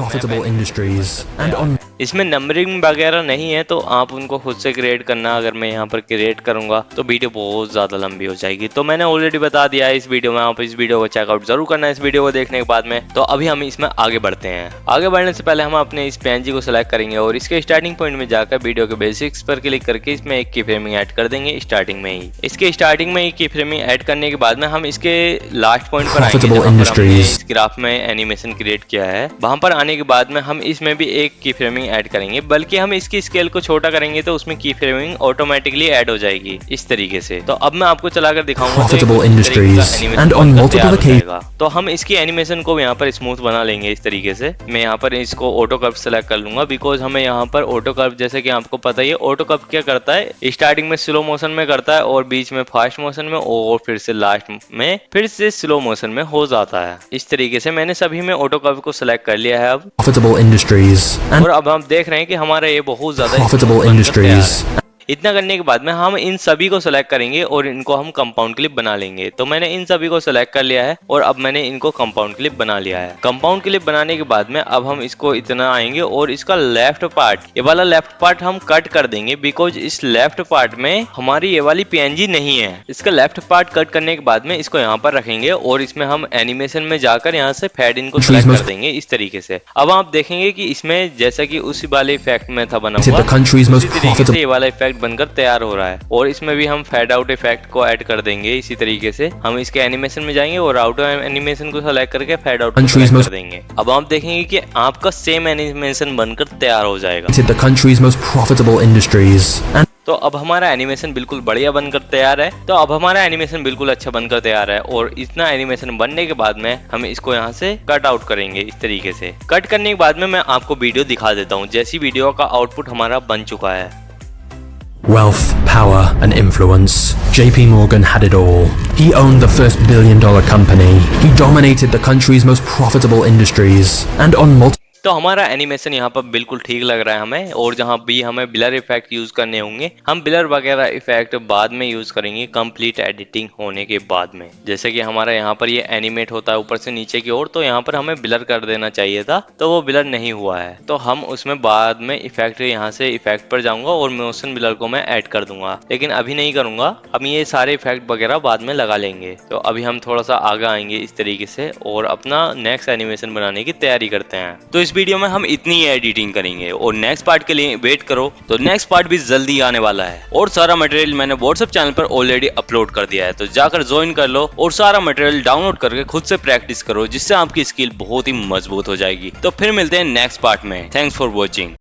इसमें नंबरिंग वगैरह नहीं है, तो आप उनको खुद से क्रिएट करना। अगर मैं यहाँ पर क्रिएट करूंगा तो वीडियो बहुत ज्यादा लंबी हो जाएगी। तो मैंने ऑलरेडी बता दिया है इस वीडियो में, आप इस वीडियो को चेकआउट जरूर करना इस वीडियो को देखने के बाद में। तो अभी हम इसमें आगे बढ़ते हैं। आगे बढ़ने से पहले हम अपने इस PNG को सिलेक्ट करेंगे और इसके स्टार्टिंग पॉइंट में जाकर वीडियो के बेसिक्स पर क्लिक करके इसमें एक की फ्रेमिंग ऐड कर देंगे स्टार्टिंग में ही। इसके स्टार्टिंग में एक की फ्रेमिंग ऐड करने के बाद में हम इसके लास्ट पॉइंट पर आएंगे जहां पर हमने इस ग्राफ में एनिमेशन क्रिएट किया है। वहां पर आने के बाद में हम इसमें भी एक की फ्रेमिंग ऐड करेंगे, बल्कि हम इसकी स्केल को छोटा करेंगे तो उसमें की फ्रेमिंग ऑटोमेटिकली ऐड हो जाएगी इस तरीके से। तो अब मैं आपको चलाकर दिखाऊंगा तो हम इसकी एनिमेशन को यहाँ पर स्मूथ बना लेंगे इस तरीके से। मैं यहाँ पर इसको ऑटो कर्व सेलेक्ट कर लूंगा, बिकॉज हमें यहाँ पर ऑटो कर्व, जैसे कि आपको पता ही है ऑटो कर्व क्या करता है, स्टार्टिंग में स्लो मोशन में करता है और बीच में फास्ट मोशन में और फिर से लास्ट में फिर से स्लो मोशन में हो जाता है। इस तरीके से मैंने सभी में ऑटो कर्व को सिलेक्ट कर लिया है अब। और अब हम देख रहे हैं कि हमारा ये बहुत ज्यादा इतना करने के बाद में हम इन सभी को सिलेक्ट करेंगे और इनको हम कंपाउंड क्लिप बना लेंगे। तो मैंने इन सभी को सिलेक्ट कर लिया है और अब मैंने इनको कंपाउंड क्लिप बना लिया है। कंपाउंड क्लिप बनाने के बाद में अब हम इसको इतना आएंगे और इसका लेफ्ट पार्ट, ये वाला लेफ्ट पार्ट हम कट कर देंगे, बिकॉज इस लेफ्ट पार्ट में हमारी ये वाली PNG नहीं है। इसका लेफ्ट पार्ट कट करने के बाद में इसको यहाँ पर रखेंगे और इसमें हम एनिमेशन में जाकर यहाँ से फेड इन को सिलेक्ट कर देंगे इस तरीके से। अब आप देखेंगे कि इसमें जैसा कि उसी वाले इफेक्ट में था बना हुआ, उसी तरीके से ये वाला इफेक्ट बनकर तैयार हो रहा है। और इसमें भी हम फेड आउट इफेक्ट को ऐड कर देंगे इसी तरीके से। हम इसके एनिमेशन में जाएंगे और आउट एनिमेशन को सेलेक्ट करके फेड आउट कर देंगे। अब आप देखेंगे कि आपका सेम एनिमेशन बनकर तैयार हो जाएगा। तो अब हमारा एनिमेशन बिल्कुल बढ़िया बनकर तैयार है। तो अब हमारा एनिमेशन बिल्कुल अच्छा बनकर तैयार है और इतना एनिमेशन बनने के बाद में हम इसको यहाँ से कट आउट करेंगे इस तरीके से। कट करने के बाद में मैं आपको वीडियो दिखा देता हूँ जैसी वीडियो का आउटपुट हमारा बन चुका है। Wealth, power, and influence. JP Morgan had it all. He owned the first billion-dollar company. He dominated the country's most profitable industries. And on multiple तो हमारा एनिमेशन यहाँ पर बिल्कुल ठीक लग रहा है हमें। और जहाँ भी हमें ब्लर इफेक्ट यूज करने होंगे, हम ब्लर वगैरह इफेक्ट बाद में यूज करेंगे कंप्लीट एडिटिंग होने के बाद में। जैसे कि हमारा यहाँ पर ये एनिमेट होता है ऊपर से नीचे की ओर, तो यहाँ पर हमें ब्लर कर देना चाहिए था, तो वो ब्लर नहीं हुआ है। तो हम उसमें बाद में इफेक्ट, यहाँ से इफेक्ट पर जाऊंगा और मोशन ब्लर को मैं ऐड कर दूंगा, लेकिन अभी नहीं करूंगा। अब ये सारे इफेक्ट वगैरह बाद में लगा लेंगे। तो अभी हम थोड़ा सा आगे आएंगे इस तरीके से और अपना नेक्स्ट एनिमेशन बनाने की तैयारी करते हैं। तो इस वीडियो में हम इतनी ही एडिटिंग करेंगे और नेक्स्ट पार्ट के लिए वेट करो। तो नेक्स्ट पार्ट भी जल्दी आने वाला है और सारा मटेरियल मैंने व्हाट्सएप चैनल पर ऑलरेडी अपलोड कर दिया है, तो जाकर ज्वाइन कर लो और सारा मटेरियल डाउनलोड करके खुद से प्रैक्टिस करो, जिससे आपकी स्किल बहुत ही मजबूत हो जाएगी। तो फिर मिलते हैं नेक्स्ट पार्ट में। Thanks for watching.